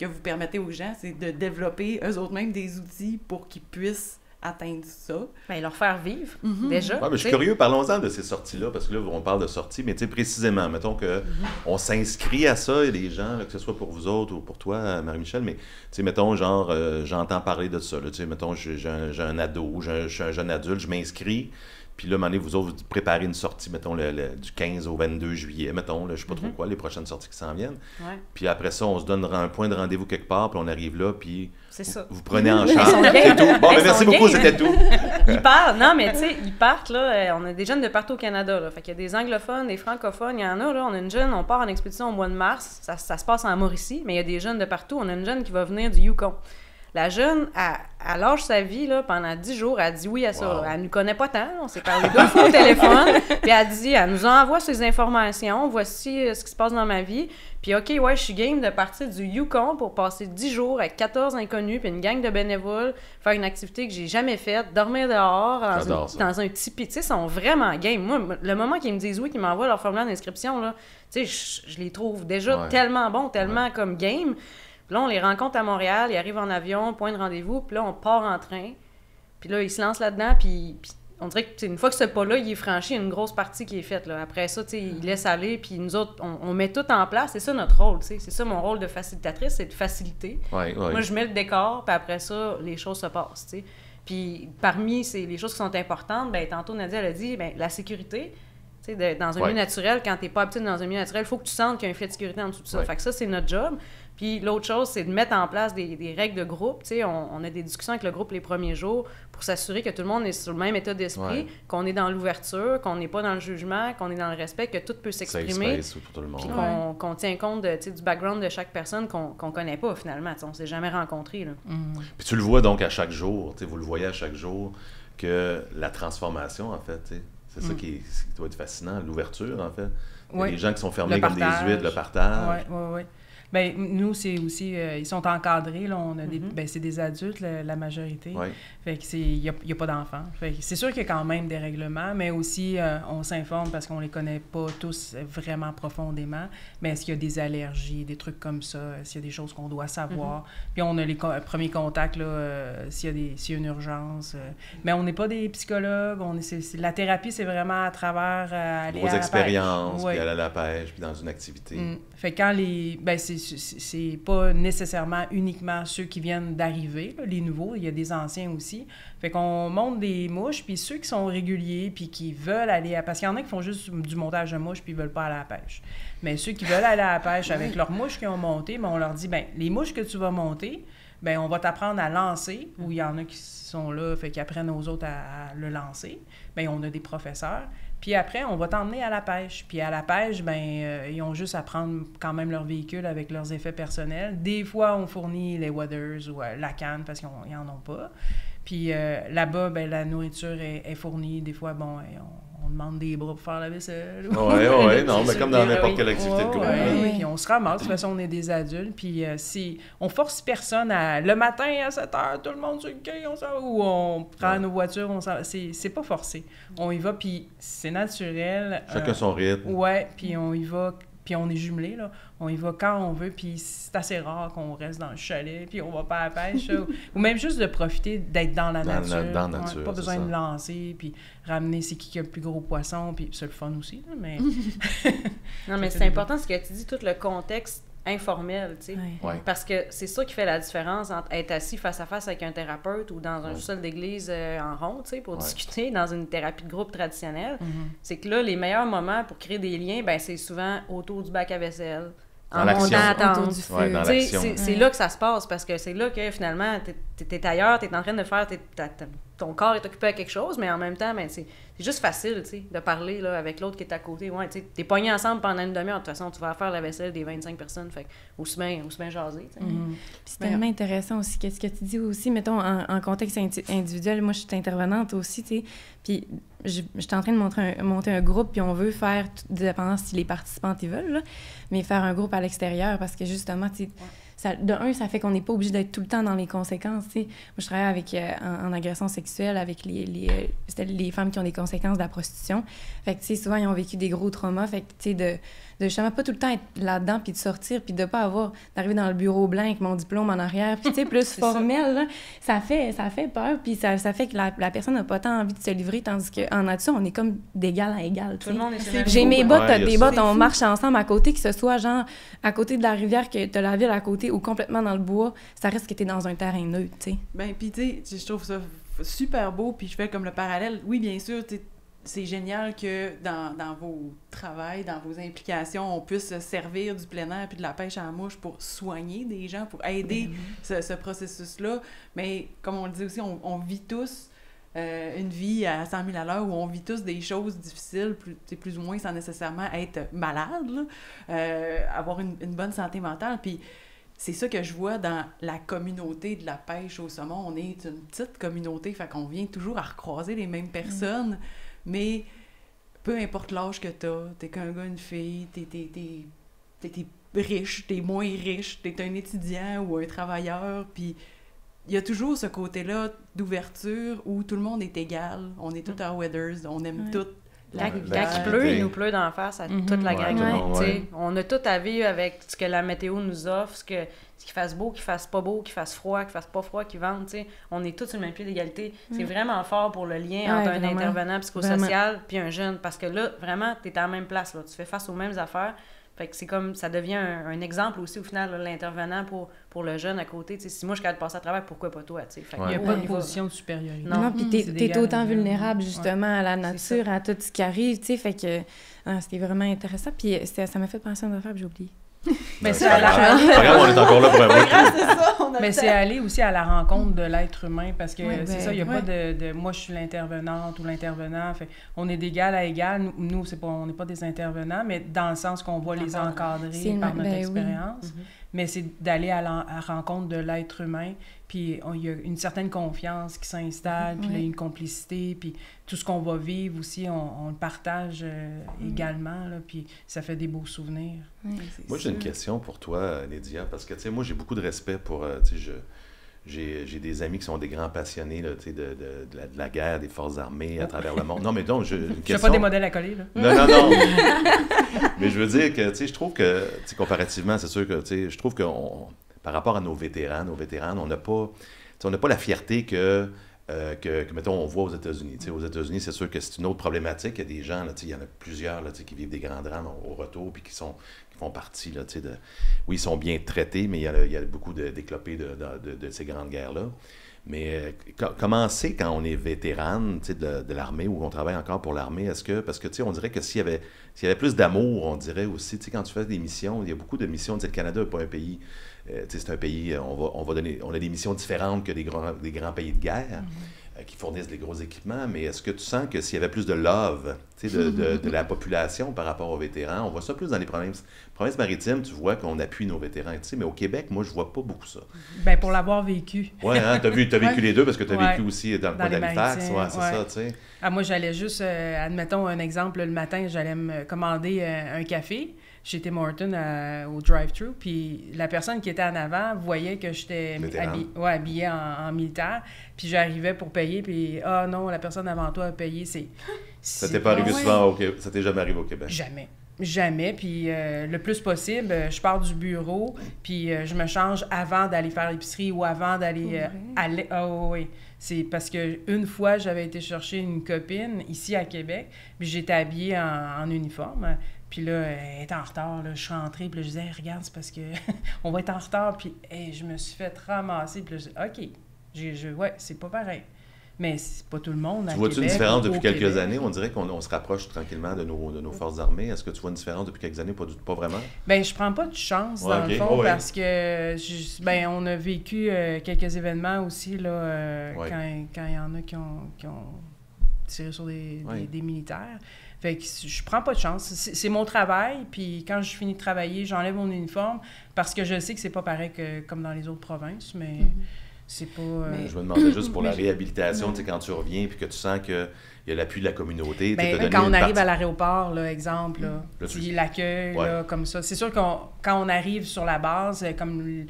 vous permettez aux gens, c'est de développer eux autres mêmes des outils pour qu'ils puissent atteindre ça. Bien, leur faire vivre, déjà. Ouais, mais je suis curieux, parlons-en de ces sorties-là, parce que là, on parle de sorties, mais tu sais, précisément, mettons qu'on s'inscrit à ça, il y a des gens, là, que ce soit pour vous autres ou pour toi, Marie-Michel, mais tu sais, mettons, genre, j'entends parler de ça, tu sais, mettons, j'ai un ado, je suis un jeune adulte, je m'inscris. Puis là, à un moment donné, vous autres, vous préparez une sortie, mettons, du 15 au 22 juillet, mettons, là, je sais pas trop quoi, les prochaines sorties qui s'en viennent. Puis après ça, on se donne un point de rendez-vous quelque part, puis on arrive là, puis vous prenez en charge. C'est tout. Bon, ben merci beaucoup, c'était tout. Ils partent, non, mais tu sais, ils partent, là, on a des jeunes de partout au Canada, là. Fait qu'il y a des anglophones, des francophones, il y en a, là, on a une jeune, on part en expédition au mois de mars, ça se passe en Mauricie, mais il y a des jeunes de partout, on a une jeune qui va venir du Yukon. La jeune, elle lâche sa vie là, pendant 10 jours, elle dit oui à ça. Wow. Elle ne nous connaît pas tant, on s'est parlé 2 fois au téléphone, puis elle nous envoie ses informations, voici ce qui se passe dans ma vie, puis OK, je suis game de partir du Yukon pour passer 10 jours avec 14 inconnus, puis une gang de bénévoles, faire une activité que j'ai jamais faite, dormir dehors, dans un tipi, tu sais, ils sont vraiment game. Moi, le moment qu'ils me disent oui, qu'ils m'envoient leur formulaire d'inscription, là, tu sais, je les trouve déjà tellement bons, tellement comme game. Puis là, on les rencontre à Montréal, ils arrivent en avion, point de rendez-vous, puis là, on part en train. Puis là, ils se lancent là-dedans, puis on dirait que une fois que ce pas-là, il est franchi, il y a une grosse partie qui est faite. Là. Après ça, il laisse aller, puis nous autres, on met tout en place. C'est ça notre rôle, c'est ça mon rôle de facilitatrice, c'est de faciliter. Moi, je mets le décor, puis après ça, les choses se passent, t'sais. Puis parmi les choses qui sont importantes, ben tantôt Nadia elle a dit, ben la sécurité. Dans un milieu naturel, quand tu n'es pas habitué dans un milieu naturel, il faut que tu sentes qu'il y a un filet de sécurité en dessous de ça. Fait que ça, c'est notre job. Puis l'autre chose, c'est de mettre en place des règles de groupe. On a des discussions avec le groupe les premiers jours pour s'assurer que tout le monde est sur le même état d'esprit, qu'on est dans l'ouverture, qu'on n'est pas dans le jugement, qu'on est dans le respect, que tout peut s'exprimer. Puis qu'on tient compte du background de chaque personne qu'on ne connaît pas finalement. On ne s'est jamais rencontrés. Puis tu le vois donc à chaque jour, vous le voyez à chaque jour, que la transformation, en fait, c'est ça qui doit être fascinant, l'ouverture, en fait. Il y a des gens qui sont fermés comme des huîtres, le partage. Oui. Bien, nous, c'est aussi... ils sont encadrés, là. On a c'est des adultes, la majorité. Fait que il y a pas d'enfants. Fait que c'est sûr qu'il y a quand même des règlements, mais aussi, on s'informe parce qu'on les connaît pas tous vraiment profondément. Mais est-ce qu'il y a des allergies, des trucs comme ça? Est-ce qu'il y a des choses qu'on doit savoir? Puis on a les premiers contacts, là, s'il y a une urgence. Mais on n'est pas des psychologues. La thérapie, c'est vraiment à travers aller à la expériences, puis aller à la pêche, puis dans une activité. Fait que quand c'est pas nécessairement uniquement ceux qui viennent d'arriver, là, les nouveaux, il y a des anciens aussi. Fait qu'on monte des mouches, puis ceux qui sont réguliers, puis qui veulent aller à... Parce qu'il y en a qui font juste du montage de mouches, puis ils veulent pas aller à la pêche. Mais ceux qui veulent aller à la pêche avec leurs mouches qu'ils ont montées, on leur dit, les mouches que tu vas monter, on va t'apprendre à lancer, ou il y en a qui sont là, fait qu'ils apprennent aux autres à le lancer. On a des professeurs. Puis après, on va t'emmener à la pêche. Puis à la pêche, ils ont juste à prendre quand même leur véhicule avec leurs effets personnels. Des fois, on fournit les waders ou la canne parce qu'ils n'en ont pas. Puis là-bas, la nourriture est fournie. Des fois, on demande des bras pour faire la vaisselle. Oui, non, mais comme dans n'importe quelle activité de groupe. Puis on se ramasse. De toute façon, on est des adultes. Puis on force personne à... Le matin, à 7h, tout le monde sur le quai, ou on prend nos voitures, c'est pas forcé. On y va, puis c'est naturel. Chacun son rythme. Oui, puis on y va... Puis on est jumelés, là. On y va quand on veut, puis c'est assez rare qu'on reste dans le chalet, puis on va pas à la pêche. Ou même juste de profiter d'être dans la nature. Dans la nature, pas besoin de lancer, puis ramener c'est qui a le plus gros poisson, puis c'est le fun aussi, là, mais... Non, mais c'est important ce que tu dis, tout le contexte informel, tu sais. Parce que c'est ça qui fait la différence entre être assis face à face avec un thérapeute ou dans un sous-sol d'église en rond, tu sais, pour discuter dans une thérapie de groupe traditionnelle. C'est que là, les meilleurs moments pour créer des liens, c'est souvent autour du bac à vaisselle, en montant à tente, autour du feu. C'est là que ça se passe, parce que c'est là que finalement, t'es ailleurs, t'es en train de faire... Ton corps est occupé à quelque chose, mais en même temps, c'est juste facile, tu sais, de parler là, avec l'autre qui est à côté. Ouais, tu sais, t'es pognés ensemble pendant une demi-heure. De toute façon, tu vas faire la vaisselle des 25 personnes, fait aussi bien jaser, tu sais. Puis c'est tellement intéressant aussi, qu'est-ce que tu dis aussi, mettons, en contexte individuel. Moi, je suis intervenante aussi, tu sais, puis je suis en train de monter un groupe, puis on veut faire, dépendant si les participantes ils veulent, là, mais faire un groupe à l'extérieur, parce que justement, tu sais, ça fait qu'on n'est pas obligé d'être tout le temps dans les conséquences, tu sais. Moi, je travaille avec, en agression sexuelle avec les femmes qui ont des conséquences de la prostitution. Fait que, tu sais, souvent, ils ont vécu des gros traumas. Fait que, tu sais, de justement pas tout le temps être là-dedans, puis de sortir, puis de pas d'arriver dans le bureau blanc avec mon diplôme en arrière, puis, tu sais, plus formel, là, ça fait peur, puis ça fait que la personne n'a pas tant envie de se livrer, tandis qu'en nature, on est comme d'égal à égal, tu sais. J'ai mes bottes, t'as tes bottes, on marche ensemble à côté, que ce soit, genre, à côté de la rivière, que t'as la ville à côté, ou complètement dans le bois, ça reste que t'es dans un terrain neutre, tu sais. Puis tu sais, je trouve ça super beau, puis je fais comme le parallèle. Oui, bien sûr, c'est génial que dans vos travails, dans vos implications, on puisse se servir du plein air puis de la pêche à la mouche pour soigner des gens, pour aider ce processus-là. Mais comme on le dit aussi, on vit tous une vie à 100 000 à l'heure où on vit tous des choses difficiles, plus ou moins sans nécessairement être malade, avoir une bonne santé mentale. Puis c'est ça que je vois dans la communauté de la pêche au saumon. On est une petite communauté, fait qu'on vient toujours à recroiser les mêmes personnes, mais peu importe l'âge que t'es qu'un gars, une fille, t'es riche, t'es moins riche, t'es un étudiant ou un travailleur, puis il y a toujours ce côté-là d'ouverture où tout le monde est égal, on est tous our weathers, on aime tous Quand il pleut, il nous pleut d'en face à toute la gang. On a tout à vivre avec ce que la météo nous offre, qu'il fasse beau, qu'il fasse pas beau, qu'il fasse froid, qu'il fasse pas froid, qu'il vente. T'sais. On est tous sur le même pied d'égalité. C'est vraiment fort pour le lien entre un intervenant psychosocial puis un jeune. Parce que là, vraiment, tu es à la même place. Là. Tu fais face aux mêmes affaires. Fait que c'est comme, ça devient un exemple aussi, au final, là, l'intervenant pour le jeune à côté. T'sais, si moi, je suis capable de passer à travers, pourquoi pas toi? Fait il n'y a pas de position de supériorité. Non, puis t'es autant vulnérable, justement, à la nature, à tout ce qui arrive, tu sais, fait que c'était vraiment intéressant. Puis ça m'a fait penser à une affaire que j'ai oublié. Mais c'est on est encore là pour un bout. Mais c'est aller aussi à la rencontre de l'être humain, parce que c'est ça, il n'y a pas de moi, je suis l'intervenante ou l'intervenant. Fait, on est d'égal à égal. Nous, on n'est pas des intervenants, mais dans le sens qu'on va les encadrer par notre expérience. Mais c'est d'aller à la rencontre de l'être humain, puis il y a une certaine confiance qui s'installe, puis là, une complicité, puis tout ce qu'on va vivre aussi, on le partage également, là, puis ça fait des beaux souvenirs. Moi, j'ai une question pour toi, Lydia, parce que, tu sais, moi, j'ai beaucoup de respect pour, j'ai des amis qui sont des grands passionnés là, de la guerre, des forces armées à travers le monde. Non, mais donc, une question... Tu fais pas des modèles à coller, là? Non. Mais je veux dire que, tu sais, je trouve que, tu sais, comparativement, c'est sûr que, tu sais, je trouve que par rapport à nos vétérans, on n'a pas la fierté que mettons, on voit aux États-Unis. Tu sais, aux États-Unis, c'est sûr que c'est une autre problématique. Il y a des gens, là, tu sais, il y en a plusieurs là, tu sais, qui vivent des grands drames au retour, puis qui font partie, là, tu sais, oui, ils sont bien traités, mais il y a beaucoup d'éclopés de ces grandes guerres-là. Mais comment c'est quand on est vétéran, tu sais, de l'armée, ou on travaille encore pour l'armée, parce que, tu sais, on dirait que s'il y avait plus d'amour, on dirait aussi, tu sais, quand tu fais des missions, il y a beaucoup de missions, tu sais, le Canada n'est pas un pays, tu sais, c'est un pays, on a des missions différentes que des grands pays de guerre, qui fournissent des gros équipements, mais est-ce que tu sens que s'il y avait plus de love, tu sais, de la population par rapport aux vétérans, on voit ça plus dans les provinces maritimes, tu vois qu'on appuie nos vétérans, tu sais, mais au Québec, moi, je vois pas beaucoup ça. Bien, pour l'avoir vécu. Oui, hein, t'as vécu les deux, parce que t'as vécu aussi dans le coin d'Halifax, c'est ça, tu sais. Ah, moi, j'allais juste, admettons un exemple, le matin, j'allais me commander un café chez Tim Hortons au drive-thru, puis la personne qui était en avant voyait que j'étais habillée en militaire, puis j'arrivais pour payer, puis « Ah non, la personne avant toi a payé, c'est... » Ça t'est pas arrivé souvent ça t'est jamais arrivé au Québec? Jamais, puis le plus possible, je pars du bureau, puis je me change avant d'aller faire l'épicerie ou avant d'aller... C'est parce qu'une fois, j'avais été chercher une copine ici à Québec, puis j'étais habillée en uniforme. Puis là, elle était en retard, là, je suis rentrée, puis là, je disais, regarde, c'est parce que on va être en retard, puis je me suis fait ramasser, puis là, je dis, OK, c'est pas pareil. Mais c'est pas tout le monde à Québec. Tu vois-tu une différence depuis quelques années? On dirait qu'on se rapproche tranquillement de nos forces armées. Est-ce que tu vois une différence depuis quelques années? Pas vraiment? Bien, je prends pas de chance, dans le fond, parce que, on a vécu quelques événements aussi, là, quand il y en a qui ont tiré sur des militaires. Fait que je prends pas de chance. C'est mon travail, puis quand je finis de travailler, j'enlève mon uniforme, parce que je sais que c'est pas pareil que comme dans les autres provinces, mais... C'est pas... Je me demandais juste pour la réhabilitation, tu sais, quand tu reviens puis que tu sens qu'il y a l'appui de la communauté. Quand on arrive à l'aéroport, là, exemple, l'accueil, comme ça. C'est sûr que quand on arrive sur la base, comme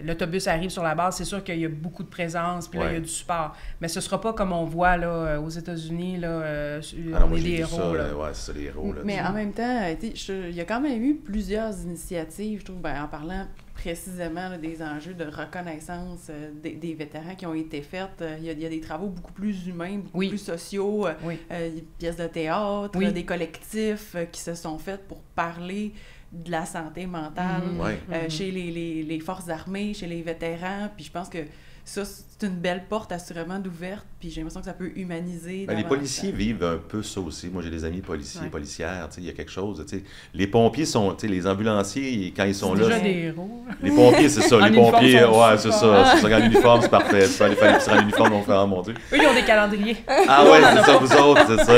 l'autobus arrive sur la base, c'est sûr qu'il y a beaucoup de présence, puis là, il y a du support. Mais ce sera pas comme on voit là, aux États-Unis, là, on est des héros. C'est ça, les héros. Là, mais en même temps, il y a quand même eu plusieurs initiatives, je trouve, en parlant précisément là, des enjeux de reconnaissance des vétérans qui ont été faites. Il y a des travaux beaucoup plus humains, beaucoup plus sociaux, des pièces de théâtre, des collectifs qui se sont faits pour parler de la santé mentale chez les forces armées, chez les vétérans. Puis je pense que ça, c'est une belle porte assurément d'ouverte, puis j'ai l'impression que ça peut humaniser. Les policiers vivent un peu ça aussi. Moi, j'ai des amis policiers, policières, il y a quelque chose. Les pompiers sont, les ambulanciers, quand ils sont là... C'est déjà des héros. Les pompiers, c'est ça. Les pompiers, c'est ça. En uniforme, c'est parfait. Tu peux aller faire l'épicerie en uniforme, on fait mon Dieu. Eux, ils ont des calendriers. Ah ouais, c'est ça, vous autres, c'est ça.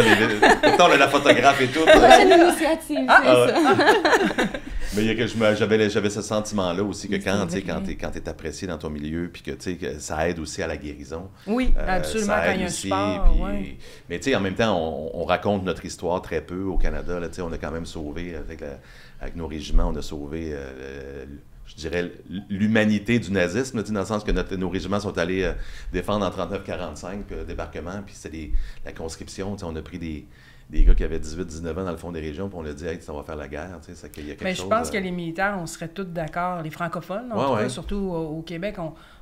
Pourtant, on a la photographe et tout. Prochaine initiative, c'est ça. Mais j'avais ce sentiment-là aussi que quand tu es apprécié dans ton milieu, puis que ça aide aussi à la guérison. Oui, absolument, quand il y a un support. Mais en même temps, on raconte notre histoire très peu au Canada. Là, on a quand même sauvé, avec nos régiments, on a sauvé, je dirais, l'humanité du nazisme, dans le sens que nos régiments sont allés défendre en 39-45, puis le débarquement, puis c'était la conscription. On a pris des gars qui avaient 18-19 ans dans le fond des régions, puis on leur dit « Hey, ça va faire la guerre », tu sais, c'est qu'il y a quelque chose... Je pense que les militaires, on serait tous d'accord, les francophones, en tout cas, surtout au Québec,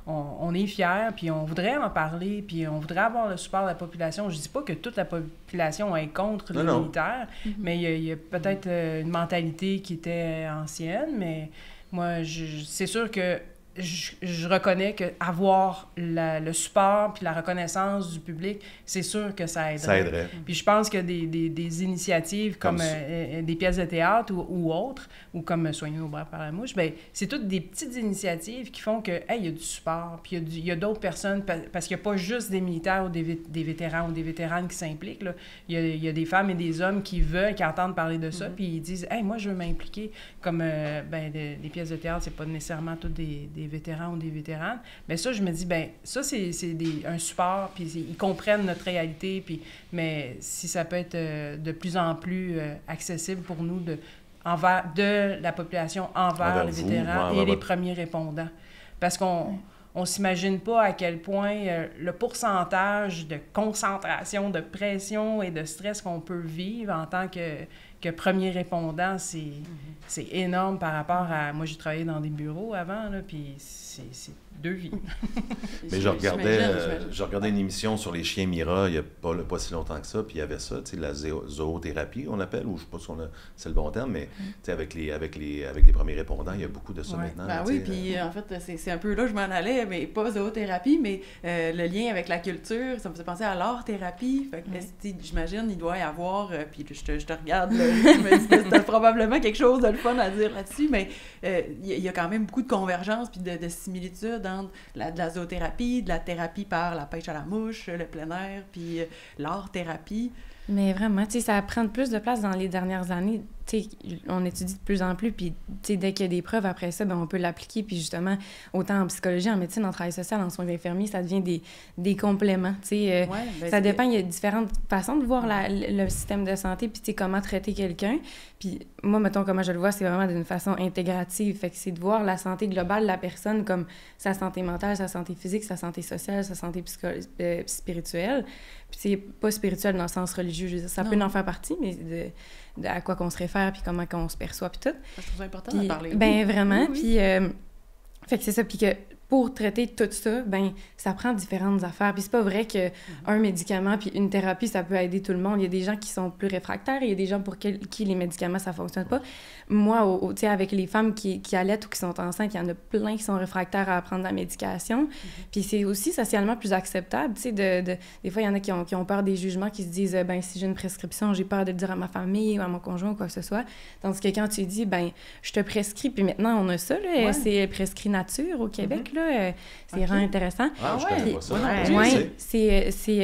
on est fiers, puis on voudrait en parler, puis on voudrait avoir le support de la population. Je dis pas que toute la population est contre les militaires, mais il y a peut-être une mentalité qui était ancienne, mais moi, c'est sûr que je reconnais qu'avoir le support puis la reconnaissance du public, c'est sûr que ça aiderait. Ça aiderait. Puis je pense que des initiatives comme des pièces de théâtre ou autres, ou comme Soigner nos bras par la mouche, bien, c'est toutes des petites initiatives qui font que, hey, il y a du support, puis il y a d'autres personnes, parce qu'il n'y a pas juste des militaires ou des vétérans ou des vétéranes qui s'impliquent, là. Il y a des femmes et des hommes qui entendent parler de ça, puis ils disent, hey, moi, je veux m'impliquer. Comme, les pièces de théâtre, c'est pas nécessairement toutes des vétérans ou des vétéranes, mais ça, je me dis, ben ça, c'est un support, puis ils comprennent notre réalité, mais si ça peut être de plus en plus accessible pour nous de la population envers les vétérans et les premiers répondants. Parce qu'on on s'imagine pas à quel point le pourcentage de concentration, de pression et de stress qu'on peut vivre en tant que premier répondant, c'est énorme par rapport à... Moi, j'ai travaillé dans des bureaux avant, là, puis c'est 2 vies. Mais je regardais une émission sur les chiens Mira il n'y a pas si longtemps que ça, puis il y avait ça, tu sais, la zoothérapie, on appelle, ou je ne sais pas si c'est le bon terme, mais tu sais, avec les premiers répondants, il y a beaucoup de ça maintenant. Ben oui, puis en fait, c'est un peu là que je m'en allais, mais pas zoothérapie, mais le lien avec la culture, ça me faisait penser à l'art-thérapie. Fait que j'imagine, il doit y avoir, puis je te regarde, là, je me dis que c'était probablement quelque chose de le fun à dire là-dessus, mais il y a quand même beaucoup de convergence puis de similitudes entre de la zoothérapie, de la thérapie par la pêche à la mouche, le plein air, puis l'art-thérapie. Mais vraiment, tu sais, ça prend plus de place dans les dernières années. Tu sais, on étudie de plus en plus, puis tu sais, dès qu'il y a des preuves après ça, ben on peut l'appliquer. Puis justement, autant en psychologie, en médecine, en travail social, en soins infirmiers, ça devient des compléments. Tu sais, ça dépend, il y a différentes façons de voir le système de santé, puis tu sais, comment traiter quelqu'un. Puis moi, mettons, comment je le vois, c'est vraiment d'une façon intégrative. Fait que c'est de voir la santé globale de la personne comme sa santé mentale, sa santé physique, sa santé sociale, sa santé spirituelle. Puis c'est pas spirituel dans le sens religieux, je veux dire, ça peut en faire partie, mais de à quoi qu'on se réfère, puis comment qu'on se perçoit, puis tout. Je trouve ça important de parler. Ben vraiment, puis fait que c'est ça, puis que pour traiter tout ça, ben ça prend différentes affaires. Puis c'est pas vrai qu'un médicament puis une thérapie, ça peut aider tout le monde. Il y a des gens qui sont plus réfractaires et il y a des gens pour qui les médicaments, ça fonctionne pas. Moi, tu sais, avec les femmes qui allaitent ou qui sont enceintes, il y en a plein qui sont réfractaires à prendre la médication. Puis c'est aussi socialement plus acceptable, tu sais, des fois, il y en a qui ont peur des jugements, qui se disent, ben si j'ai une prescription, j'ai peur de le dire à ma famille ou à mon conjoint ou quoi que ce soit. Tandis que quand tu dis, ben je te prescris, puis maintenant, on a ça, là, c'est prescrit nature au Québec, là. C'est vraiment intéressant. Ah, je connais pas ça.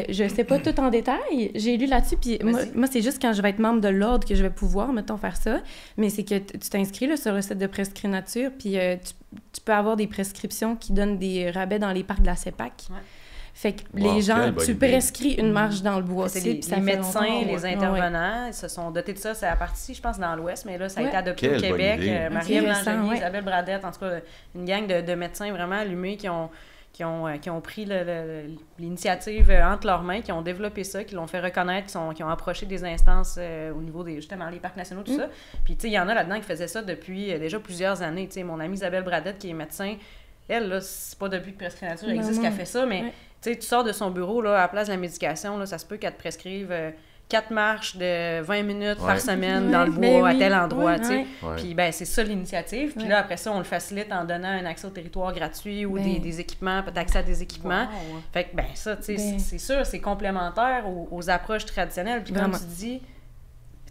Je sais pas tout en détail. J'ai lu là-dessus, puis moi, c'est juste quand je vais être membre de l'ordre que je vais pouvoir, mettons, faire ça. Mais c'est que tu t'inscris là, sur le site de Prescrit Nature, puis tu peux avoir des prescriptions qui donnent des rabais dans les parcs de la CEPAC. Ouais. Fait que les gens, tu prescris une marche dans le bois. C'est les médecins, les intervenants, ils se sont dotés de ça. C'est à partie, je pense, dans l'Ouest, mais là, ça a été adopté au Québec. Marie-Ève Langelier, Isabelle Bradette, en tout cas, une gang de médecins vraiment allumés qui ont pris l'initiative entre leurs mains, qui ont développé ça, qui l'ont fait reconnaître, qui ont approché des instances au niveau des, justement, les parcs nationaux, tout ça. Puis, tu sais, il y en a là-dedans qui faisaient ça depuis déjà plusieurs années. Tu sais, mon amie Isabelle Bradette, qui est médecin, elle, là, c'est pas depuis que Prescrit Nature existe qu'elle fait ça, mais tu sais, tu sors de son bureau, là, à la place de la médication, là, ça se peut qu'elle te prescrive 4 marches de 20 minutes par semaine dans le bois, à tel endroit, tu sais. Puis, ben c'est ça l'initiative. Puis là, après ça, on le facilite en donnant un accès au territoire gratuit ou des équipements, peut-être accès à des équipements. Fait que, ben ça, tu sais, c'est sûr, c'est complémentaire aux approches traditionnelles. Puis comme tu dis,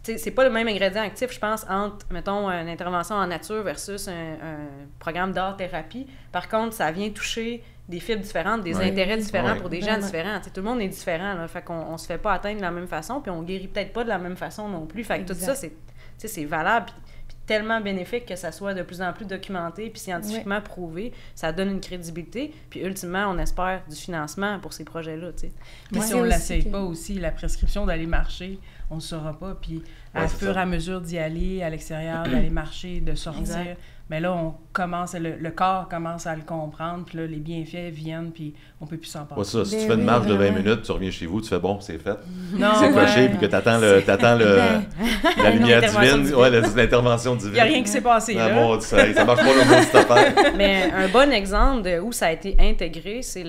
tu sais, c'est pas le même ingrédient actif, je pense, entre, mettons, une intervention en nature versus un programme d'art-thérapie. Par contre, ça vient toucher des fibres différentes, des intérêts différents pour des gens différents. T'sais, tout le monde est différent, là, fait qu'on se fait pas atteindre de la même façon, puis on guérit peut-être pas de la même façon non plus. Fait que tout ça, c'est valable, puis tellement bénéfique que ça soit de plus en plus documenté puis scientifiquement prouvé. Ça donne une crédibilité, puis ultimement, on espère du financement pour ces projets-là, tu sais. Mais si on l'essaye pas aussi, la prescription d'aller marcher, on ne saura pas. Puis à fur et à mesure d'y aller à l'extérieur, d'aller marcher, de sortir. Exact. Mais là, le corps commence à le comprendre, puis là, les bienfaits viennent, puis on peut plus s'en passer. Ouais, ça, si tu fais une marche de 20 minutes, tu reviens chez vous, tu fais bon, c'est fait. Non, c'est coché, puis que t'attends la lumière divine, l'intervention divine. Il n'y a rien qui s'est passé, là. Bon, ça marche pas le monde cette affaire. Mais un bon exemple de où ça a été intégré, c'est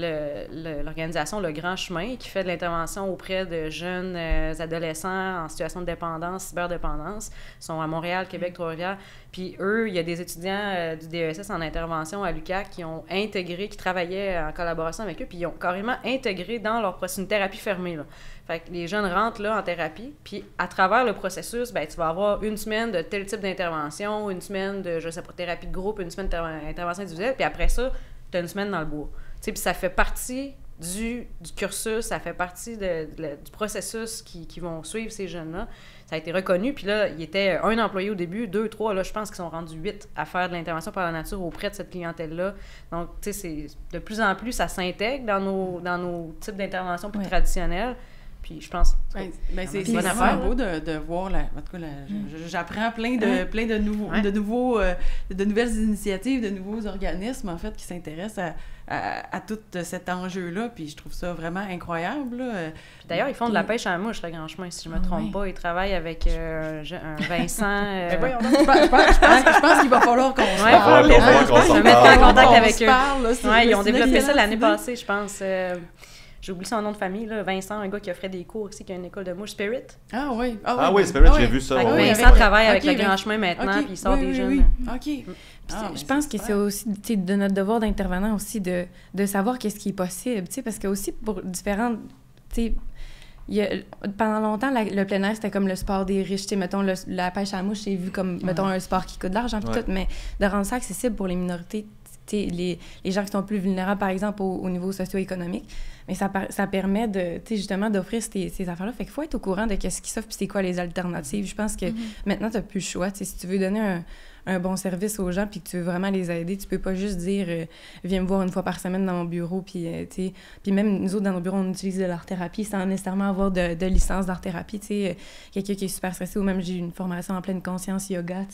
l'organisation Le Grand Chemin, qui fait de l'intervention auprès de jeunes adolescents en situation de dépendance, cyberdépendance. Ils sont à Montréal, Québec, Trois-Rivières. Puis eux, il y a des étudiants du DESS en intervention à l'UQAC qui ont intégré, qui travaillaient en collaboration avec eux, puis ils ont carrément intégré dans leur processus une thérapie fermée, là. Fait que les jeunes rentrent là en thérapie, puis à travers le processus, ben tu vas avoir une semaine de tel type d'intervention, une semaine de, je sais pas, thérapie de groupe, une semaine d'intervention individuelle, puis après ça, tu as une semaine dans le bois. Tu sais, puis ça fait partie du cursus, ça fait partie du processus qui vont suivre ces jeunes-là. Ça a été reconnu, puis là, il était un employé au début, 2, 3, là, je pense qu'ils sont rendus 8 à faire de l'intervention par la nature auprès de cette clientèle-là. Donc, tu sais, de plus en plus, ça s'intègre dans nos types d'interventions plus traditionnelles. Puis je pense... c'est vraiment beau de voir... En tout cas, j'apprends plein de nouvelles initiatives, de nouveaux organismes, en fait, qui s'intéressent à tout cet enjeu-là. Puis je trouve ça vraiment incroyable. Là. D'ailleurs, ils font de la pêche à la mouche, le Grand Chemin, si je ne me trompe pas. Ils travaillent avec un Vincent... Je pense qu'il va falloir qu'on se parle. Je vais mettre en contact avec eux. Ils ont développé ça l'année passée, je pense. J'ai oublié son nom de famille, là. Vincent, un gars qui offrait des cours ici, qui a une école de mouche, Spirit. Ah oui. Spirit, j'ai vu ça. Vincent travaille avec le Grand Chemin maintenant, puis il sort des jeunes. Je pense que c'est aussi de notre devoir d'intervenant aussi de savoir qu'est-ce qui est possible, parce que aussi pour différentes... pendant longtemps, le plein air, c'était comme le sport des riches. Mettons, la pêche à la mouche, c'est vu comme, mettons, un sport qui coûte de l'argent, tout, mais de rendre ça accessible pour les minorités, les gens qui sont plus vulnérables, par exemple, au niveau socio-économique. Mais ça permet justement d'offrir ces affaires-là. Fait qu'il faut être au courant de ce qui s'offre puis c'est quoi les alternatives. Je pense que maintenant, tu n'as plus le choix. Si tu veux donner un bon service aux gens puis que tu veux vraiment les aider, tu peux pas juste dire viens me voir une fois par semaine dans mon bureau. Puis même nous autres, dans nos bureaux, on utilise de l'art-thérapie sans nécessairement avoir de licence d'art-thérapie. Quelqu'un qui est super stressé ou même j'ai eu une formation en pleine conscience yoga.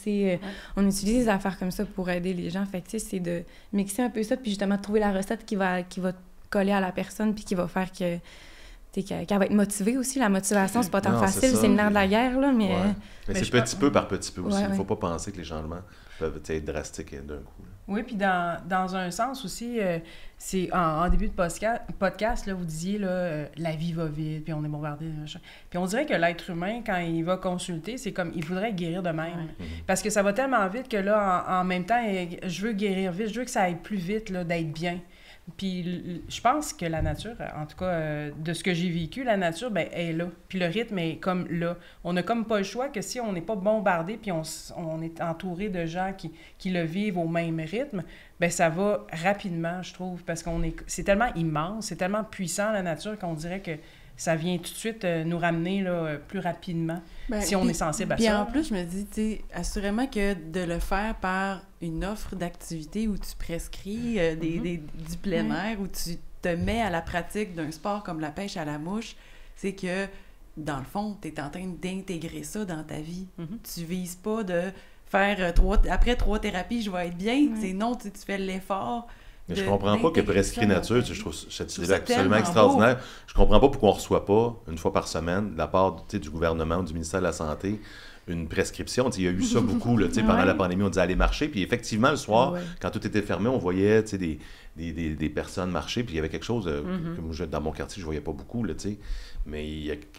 On utilise des affaires comme ça pour aider les gens. Fait que c'est de mixer un peu ça puis justement de trouver la recette qui va coller à la personne puis qui va faire qu'elle va être motivée aussi. La motivation, c'est pas tant facile, c'est le nerf de la guerre, là, mais... Mais c'est petit peu par petit peu aussi. Il ne faut pas penser que les changements peuvent être drastiques d'un coup. Là. Oui, puis dans un sens aussi, c'est en début de podcast, là, vous disiez, là, la vie va vite, puis on est bombardé, machin. Puis on dirait que l'être humain, quand il va consulter, c'est comme, il voudrait guérir de même. Parce que ça va tellement vite que là, en même temps, je veux guérir vite, je veux que ça aille plus vite, là, d'être bien. Puis je pense que la nature, en tout cas, de ce que j'ai vécu, la nature, ben, est là. Puis le rythme est comme là. On n'a comme pas le choix que si on n'est pas bombardé puis on est entouré de gens qui le vivent au même rythme, ben ça va rapidement, je trouve, parce c'est tellement immense, c'est tellement puissant, la nature, qu'on dirait que ça vient tout de suite nous ramener là, plus rapidement si on est sensible à ça. Puis en plus, je me dis, tu sais, assurément que de le faire par une offre d'activité où tu prescris du plein air, où tu te mets à la pratique d'un sport comme la pêche à la mouche, c'est que, dans le fond, tu es en train d'intégrer ça dans ta vie. Tu vises pas de faire après 3 thérapies, je vais être bien. C'est non, tu fais l'effort. Mais je comprends pas que Prescrit Nature, je trouve cette idée absolument extraordinaire. Je comprends pas pourquoi on ne reçoit pas, une fois par semaine, de la part du gouvernement ou du ministère de la Santé, une prescription. Il y a eu ça beaucoup là, pendant la pandémie, on disait aller marcher. Puis effectivement, le soir, quand tout était fermé, on voyait des personnes marcher. Puis il y avait quelque chose que moi, dans mon quartier, je voyais pas beaucoup. Là, mais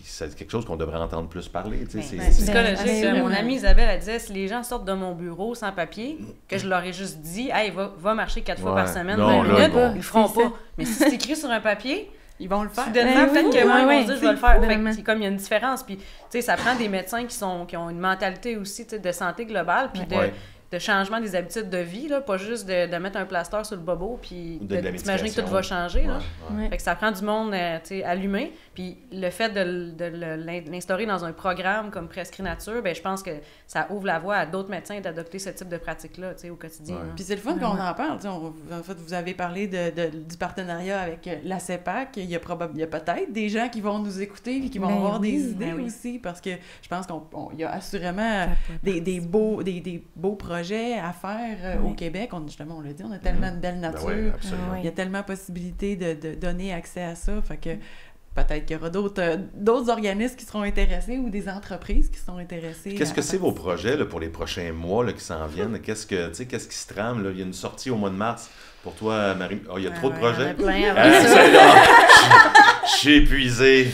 c'est quelque chose qu'on devrait entendre plus parler. C'est psychologique. Mon amie Isabelle, elle disait, si les gens sortent de mon bureau sans papier, que je leur ai juste dit, hey, va marcher 4 fois par semaine, 20 minutes, ils le feront pas. Mais si c'est écrit sur un papier, ils vont le faire. Soudainement, peut-être que moi, ils vont se dire, je vais le faire. Fait que c'est comme il y a une différence. Puis, tu sais, ça prend des médecins qui ont une mentalité aussi de santé globale, puis de changement des habitudes de vie, là, pas juste de mettre un plaster sur le bobo puis d'imaginer que tout va changer. Là. Fait que ça prend du monde allumé. Puis le fait de l'instaurer dans un programme comme Prescrit Nature, ben je pense que ça ouvre la voie à d'autres médecins d'adopter ce type de pratique-là au quotidien. Puis c'est le fun qu'on en parle. En fait, vous avez parlé du partenariat avec la CEPAC. Il y a peut-être des gens qui vont nous écouter et qui vont avoir des idées aussi, parce que je pense qu'il y a assurément des beaux projets à faire au Québec. Justement, on l'a dit, on a tellement de belle nature. Il y a tellement de possibilités de donner accès à ça. Fait que peut-être qu'il y aura d'autres organismes qui seront intéressés ou des entreprises qui seront intéressées. Qu'est-ce que c'est vos projets là, pour les prochains mois là, qui s'en viennent? Qu'est-ce qui se trame? Là? Il y a une sortie au mois de mars. Pour toi, Marie, il y a trop de projets? Il y en a plein. Je suis épuisé.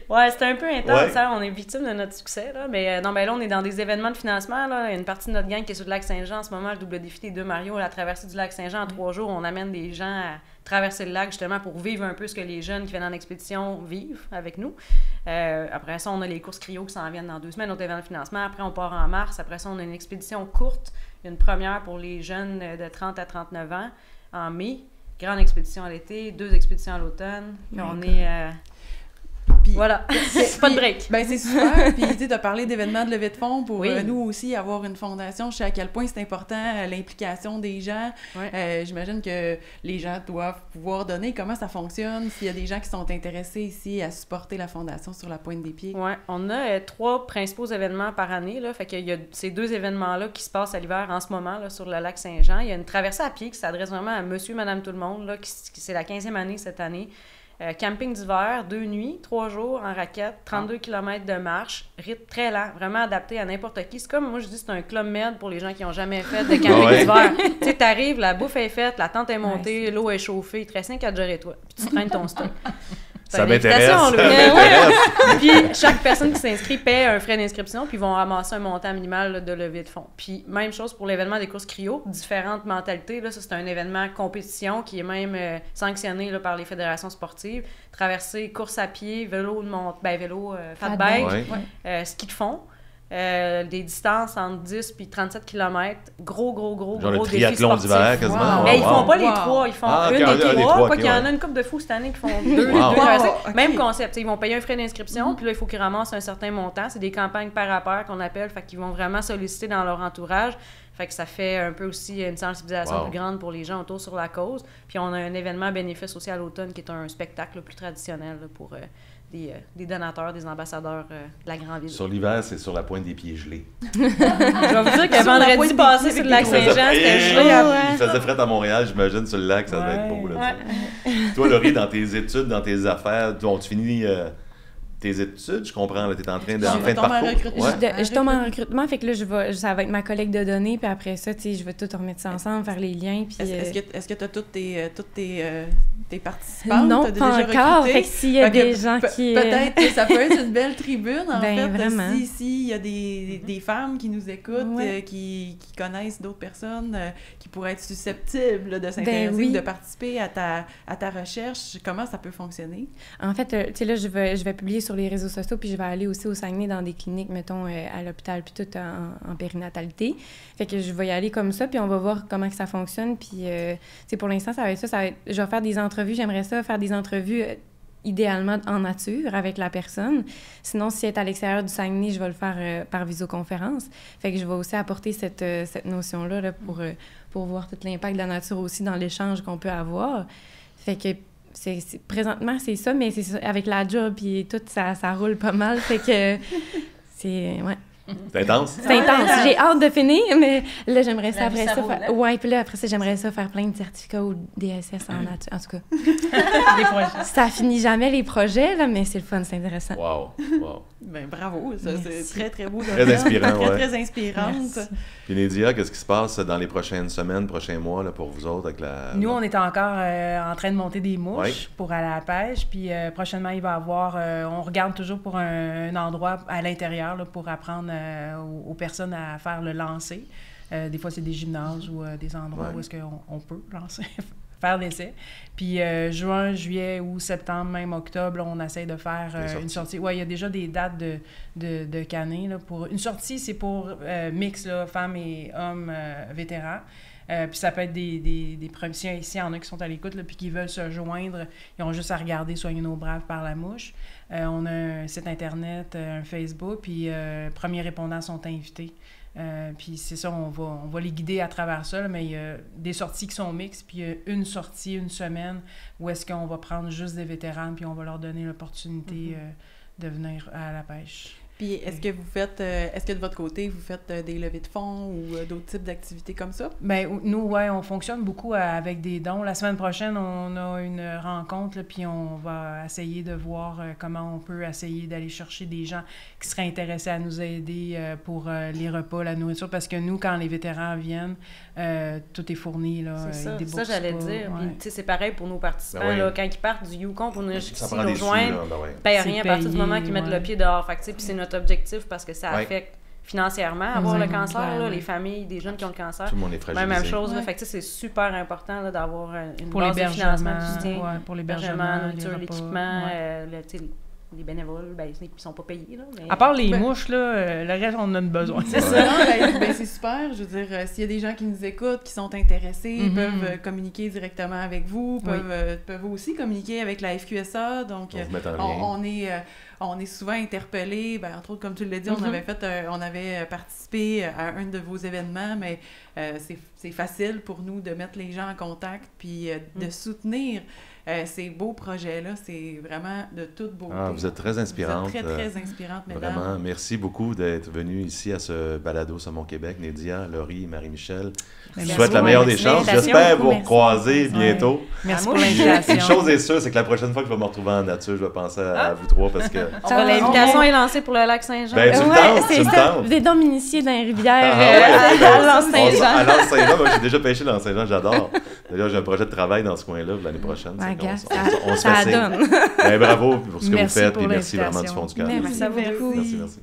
Ouais, c'était un peu intense, hein? On est victime de notre succès, là. Mais non, ben là, on est dans des événements de financement, là. Il y a une partie de notre gang qui est sur le lac Saint-Jean en ce moment, le double défi des 2 Mario, la traversée du lac Saint-Jean en 3 jours. On amène des gens à traverser le lac, justement, pour vivre un peu ce que les jeunes qui viennent en expédition vivent avec nous. Après ça, on a les courses cryo qui s'en viennent dans 2 semaines, notre événement de financement. Après, on part en mars. Après ça, on a une expédition courte, une première pour les jeunes de 30 à 39 ans en mai. Grande expédition à l'été, 2 expéditions à l'automne. Puis on est... Puis, voilà, pas de break. Ben c'est super. Puis tu as parlé d'événements de levée de fonds pour nous aussi avoir une fondation. Je sais à quel point c'est important l'implication des gens. J'imagine que les gens doivent pouvoir donner. Comment ça fonctionne? S'il y a des gens qui sont intéressés ici à supporter la fondation sur la pointe des pieds. Oui, on a 3 principaux événements par année. Là, fait qu'il y a ces 2 événements-là qui se passent à l'hiver en ce moment là, sur le lac Saint-Jean. Il y a une traversée à pied qui s'adresse vraiment à monsieur, madame, tout le monde. Là, c'est la 15e année cette année. Camping d'hiver, 2 nuits, 3 jours en raquette, 32 km de marche, rythme très lent, vraiment adapté à n'importe qui. C'est comme, moi je dis, c'est un club med pour les gens qui n'ont jamais fait de camping d'hiver. Tu sais, t'arrives, la bouffe est faite, la tente est montée, l'eau est chauffée, il te reste 5 à gérer toi, puis tu traînes ton stock. Ça m'intéresse. Puis chaque personne qui s'inscrit paie un frais d'inscription, puis ils vont ramasser un montant minimal là, de levée de fonds. Puis même chose pour l'événement des courses cryo, différentes mentalités. Là, ça, c'est un événement compétition qui est même sanctionné là, par les fédérations sportives. Traversée, course à pied, vélo, fat bike, ski de fond. Des distances entre 10 puis 37 km, gros genre le triathlon d'hiver quasiment. Mais ils font pas les 3, ils font une des 3, quoi qu'il y en a une couple de fous cette année qui font 2 Même concept, ils vont payer un frais d'inscription, puis là il faut qu'ils ramassent un certain montant, c'est des campagnes par à pair qu'on appelle, fait qu'ils vont vraiment solliciter dans leur entourage. Fait que ça fait un peu aussi une sensibilisation plus grande pour les gens autour sur la cause. Puis on a un événement bénéfice aussi à l'automne qui est un spectacle plus traditionnel là, pour des donateurs, des ambassadeurs de la grande ville. Sur l'hiver, c'est sur la pointe des pieds gelés. Je vais vous dire que vendredi passé sur le lac Saint-Jean, c'était gelé. Il faisait fret à Montréal, j'imagine, sur le lac, ça devait être beau. Là, toi, Laurie, dans tes études, dans tes affaires, tu finis... tes études, je comprends, tu es en train de parcours. Je tombe en recrutement, fait que là, ça va être ma collecte de données, puis après ça, je vais tout remettre ça ensemble, faire les liens. Puis, est-ce que tu as toutes tes participantes? Non, pas encore. Fait que s'il y a des gens qui... Peut-être que ça peut être une belle tribune, en fait. Vraiment. S'il y a des femmes qui nous écoutent, qui connaissent d'autres personnes, qui pourraient être susceptibles de s'intéresser, de participer à ta recherche, comment ça peut fonctionner? En fait, tu sais, là, je vais publier sur les réseaux sociaux, puis je vais aller aussi au Saguenay dans des cliniques, mettons, à l'hôpital, puis tout en périnatalité. Fait que je vais y aller comme ça, puis on va voir comment que ça fonctionne. Puis, tu sais, pour l'instant, ça va être je vais faire des entrevues. J'aimerais ça faire des entrevues idéalement en nature avec la personne. Sinon, si elle est à l'extérieur du Saguenay, je vais le faire par visioconférence. Fait que je vais aussi apporter cette notion-là là, pour voir tout l'impact de la nature aussi dans l'échange qu'on peut avoir. Fait que présentement, c'est ça, mais c'est ça, avec la job et tout, ça roule pas mal. Fait que c'est... Ouais. C'est intense? C'est intense. J'ai hâte de finir, mais là, j'aimerais ça après ça faire... Ouais, puis là, après ça, j'aimerais ça faire plein de certificats ou DSS en nature. En tout cas, des projets. Ça finit jamais les projets, là, mais c'est le fun, c'est intéressant. Wow. Ben bravo, ça, c'est très, très beau. Très inspirant, très inspirante. Merci. Puis Nédia, qu'est-ce qui se passe dans les prochaines semaines, prochains mois là, pour vous autres avec la... Nous, on est encore en train de monter des mouches pour aller à la pêche. Puis prochainement, il va y avoir... on regarde toujours pour un endroit à l'intérieur là, pour apprendre aux personnes à faire le lancer. Des fois, c'est des gymnases ou des endroits où est-ce qu'on peut lancer. faire d'essai. Puis juin, juillet ou septembre, même octobre, là, on essaie de faire une sortie. Oui, il y a déjà des dates de canner. Là, pour... Une sortie, c'est pour mix, là, femmes et hommes vétérans. Puis ça peut être des premiers. S'il y en a qui sont à l'écoute, là, puis qui veulent se joindre, ils ont juste à regarder Soigner nos braves par la mouche. On a un site Internet, un Facebook, puis premiers répondants sont invités. Puis c'est ça, on va les guider à travers ça, là, mais il y a des sorties qui sont mixtes, puis il y a une sortie, une semaine, où est-ce qu'on va prendre juste des vétérans, puis on va leur donner l'opportunité de venir à la pêche. Puis est-ce que de votre côté, vous faites des levées de fonds ou d'autres types d'activités comme ça? Bien, nous, on fonctionne beaucoup avec des dons. La semaine prochaine, on a une rencontre, là, puis on va essayer de voir comment on peut essayer d'aller chercher des gens qui seraient intéressés à nous aider pour les repas, la nourriture, parce que nous, quand les vétérans viennent, tout est fourni, là. C'est ça, j'allais dire. Puis, tu sais, c'est pareil pour nos participants, là, quand ils partent du Yukon pour nous rejoindre, ils payent rien à partir du moment qu'ils mettent le pied dehors. Fait que, tu sais, puis c'est notre objectif parce que ça affecte financièrement avoir le cancer, là, les familles des jeunes qui ont le cancer. Tout le monde est fragilisé. Même chose, là, fait que c'est super important là, d'avoir une base de financement de soutien. Pour l'hébergement, nourriture, l'équipement, les bénévoles, ben, ils sont pas payés. Là, mais... À part les mouches, là, le reste, on en a besoin. C'est ça. Ben, c'est super. Je veux dire, s'il y a des gens qui nous écoutent, qui sont intéressés, ils peuvent communiquer directement avec vous, peuvent aussi communiquer avec la FQSA. Donc, on est souvent interpellés. Ben, entre autres, comme tu l'as dit, on avait participé à un de vos événements, mais c'est facile pour nous de mettre les gens en contact puis de soutenir ces beaux projets-là. C'est vraiment de toute beauté. Ah, vous êtes très inspirante. Vous êtes très, très inspirante, mesdames. Vraiment, merci beaucoup d'être venue ici à ce balado Saumon Québec. Nédia, Laurie et Marie-Michel. Je vous souhaite la meilleure des chances. J'espère vous recroiser bientôt. Merci pour l'invitation. Une chose est sûre, c'est que la prochaine fois que je vais me retrouver en nature, je vais penser à vous trois parce que... L'invitation est lancée pour le lac Saint-Jean. Ben, tu me tentes. Des dons initiés dans les rivières à l'Anse Saint-Jean. À l'Anse Saint-Jean, moi j'ai déjà pêché l'Anse Saint-Jean, j'adore. D'ailleurs, j'ai un projet de travail dans ce coin-là l'année prochaine. On se fait signe. Bravo pour ce que vous faites et merci vraiment du fond du cœur. Merci beaucoup. Merci.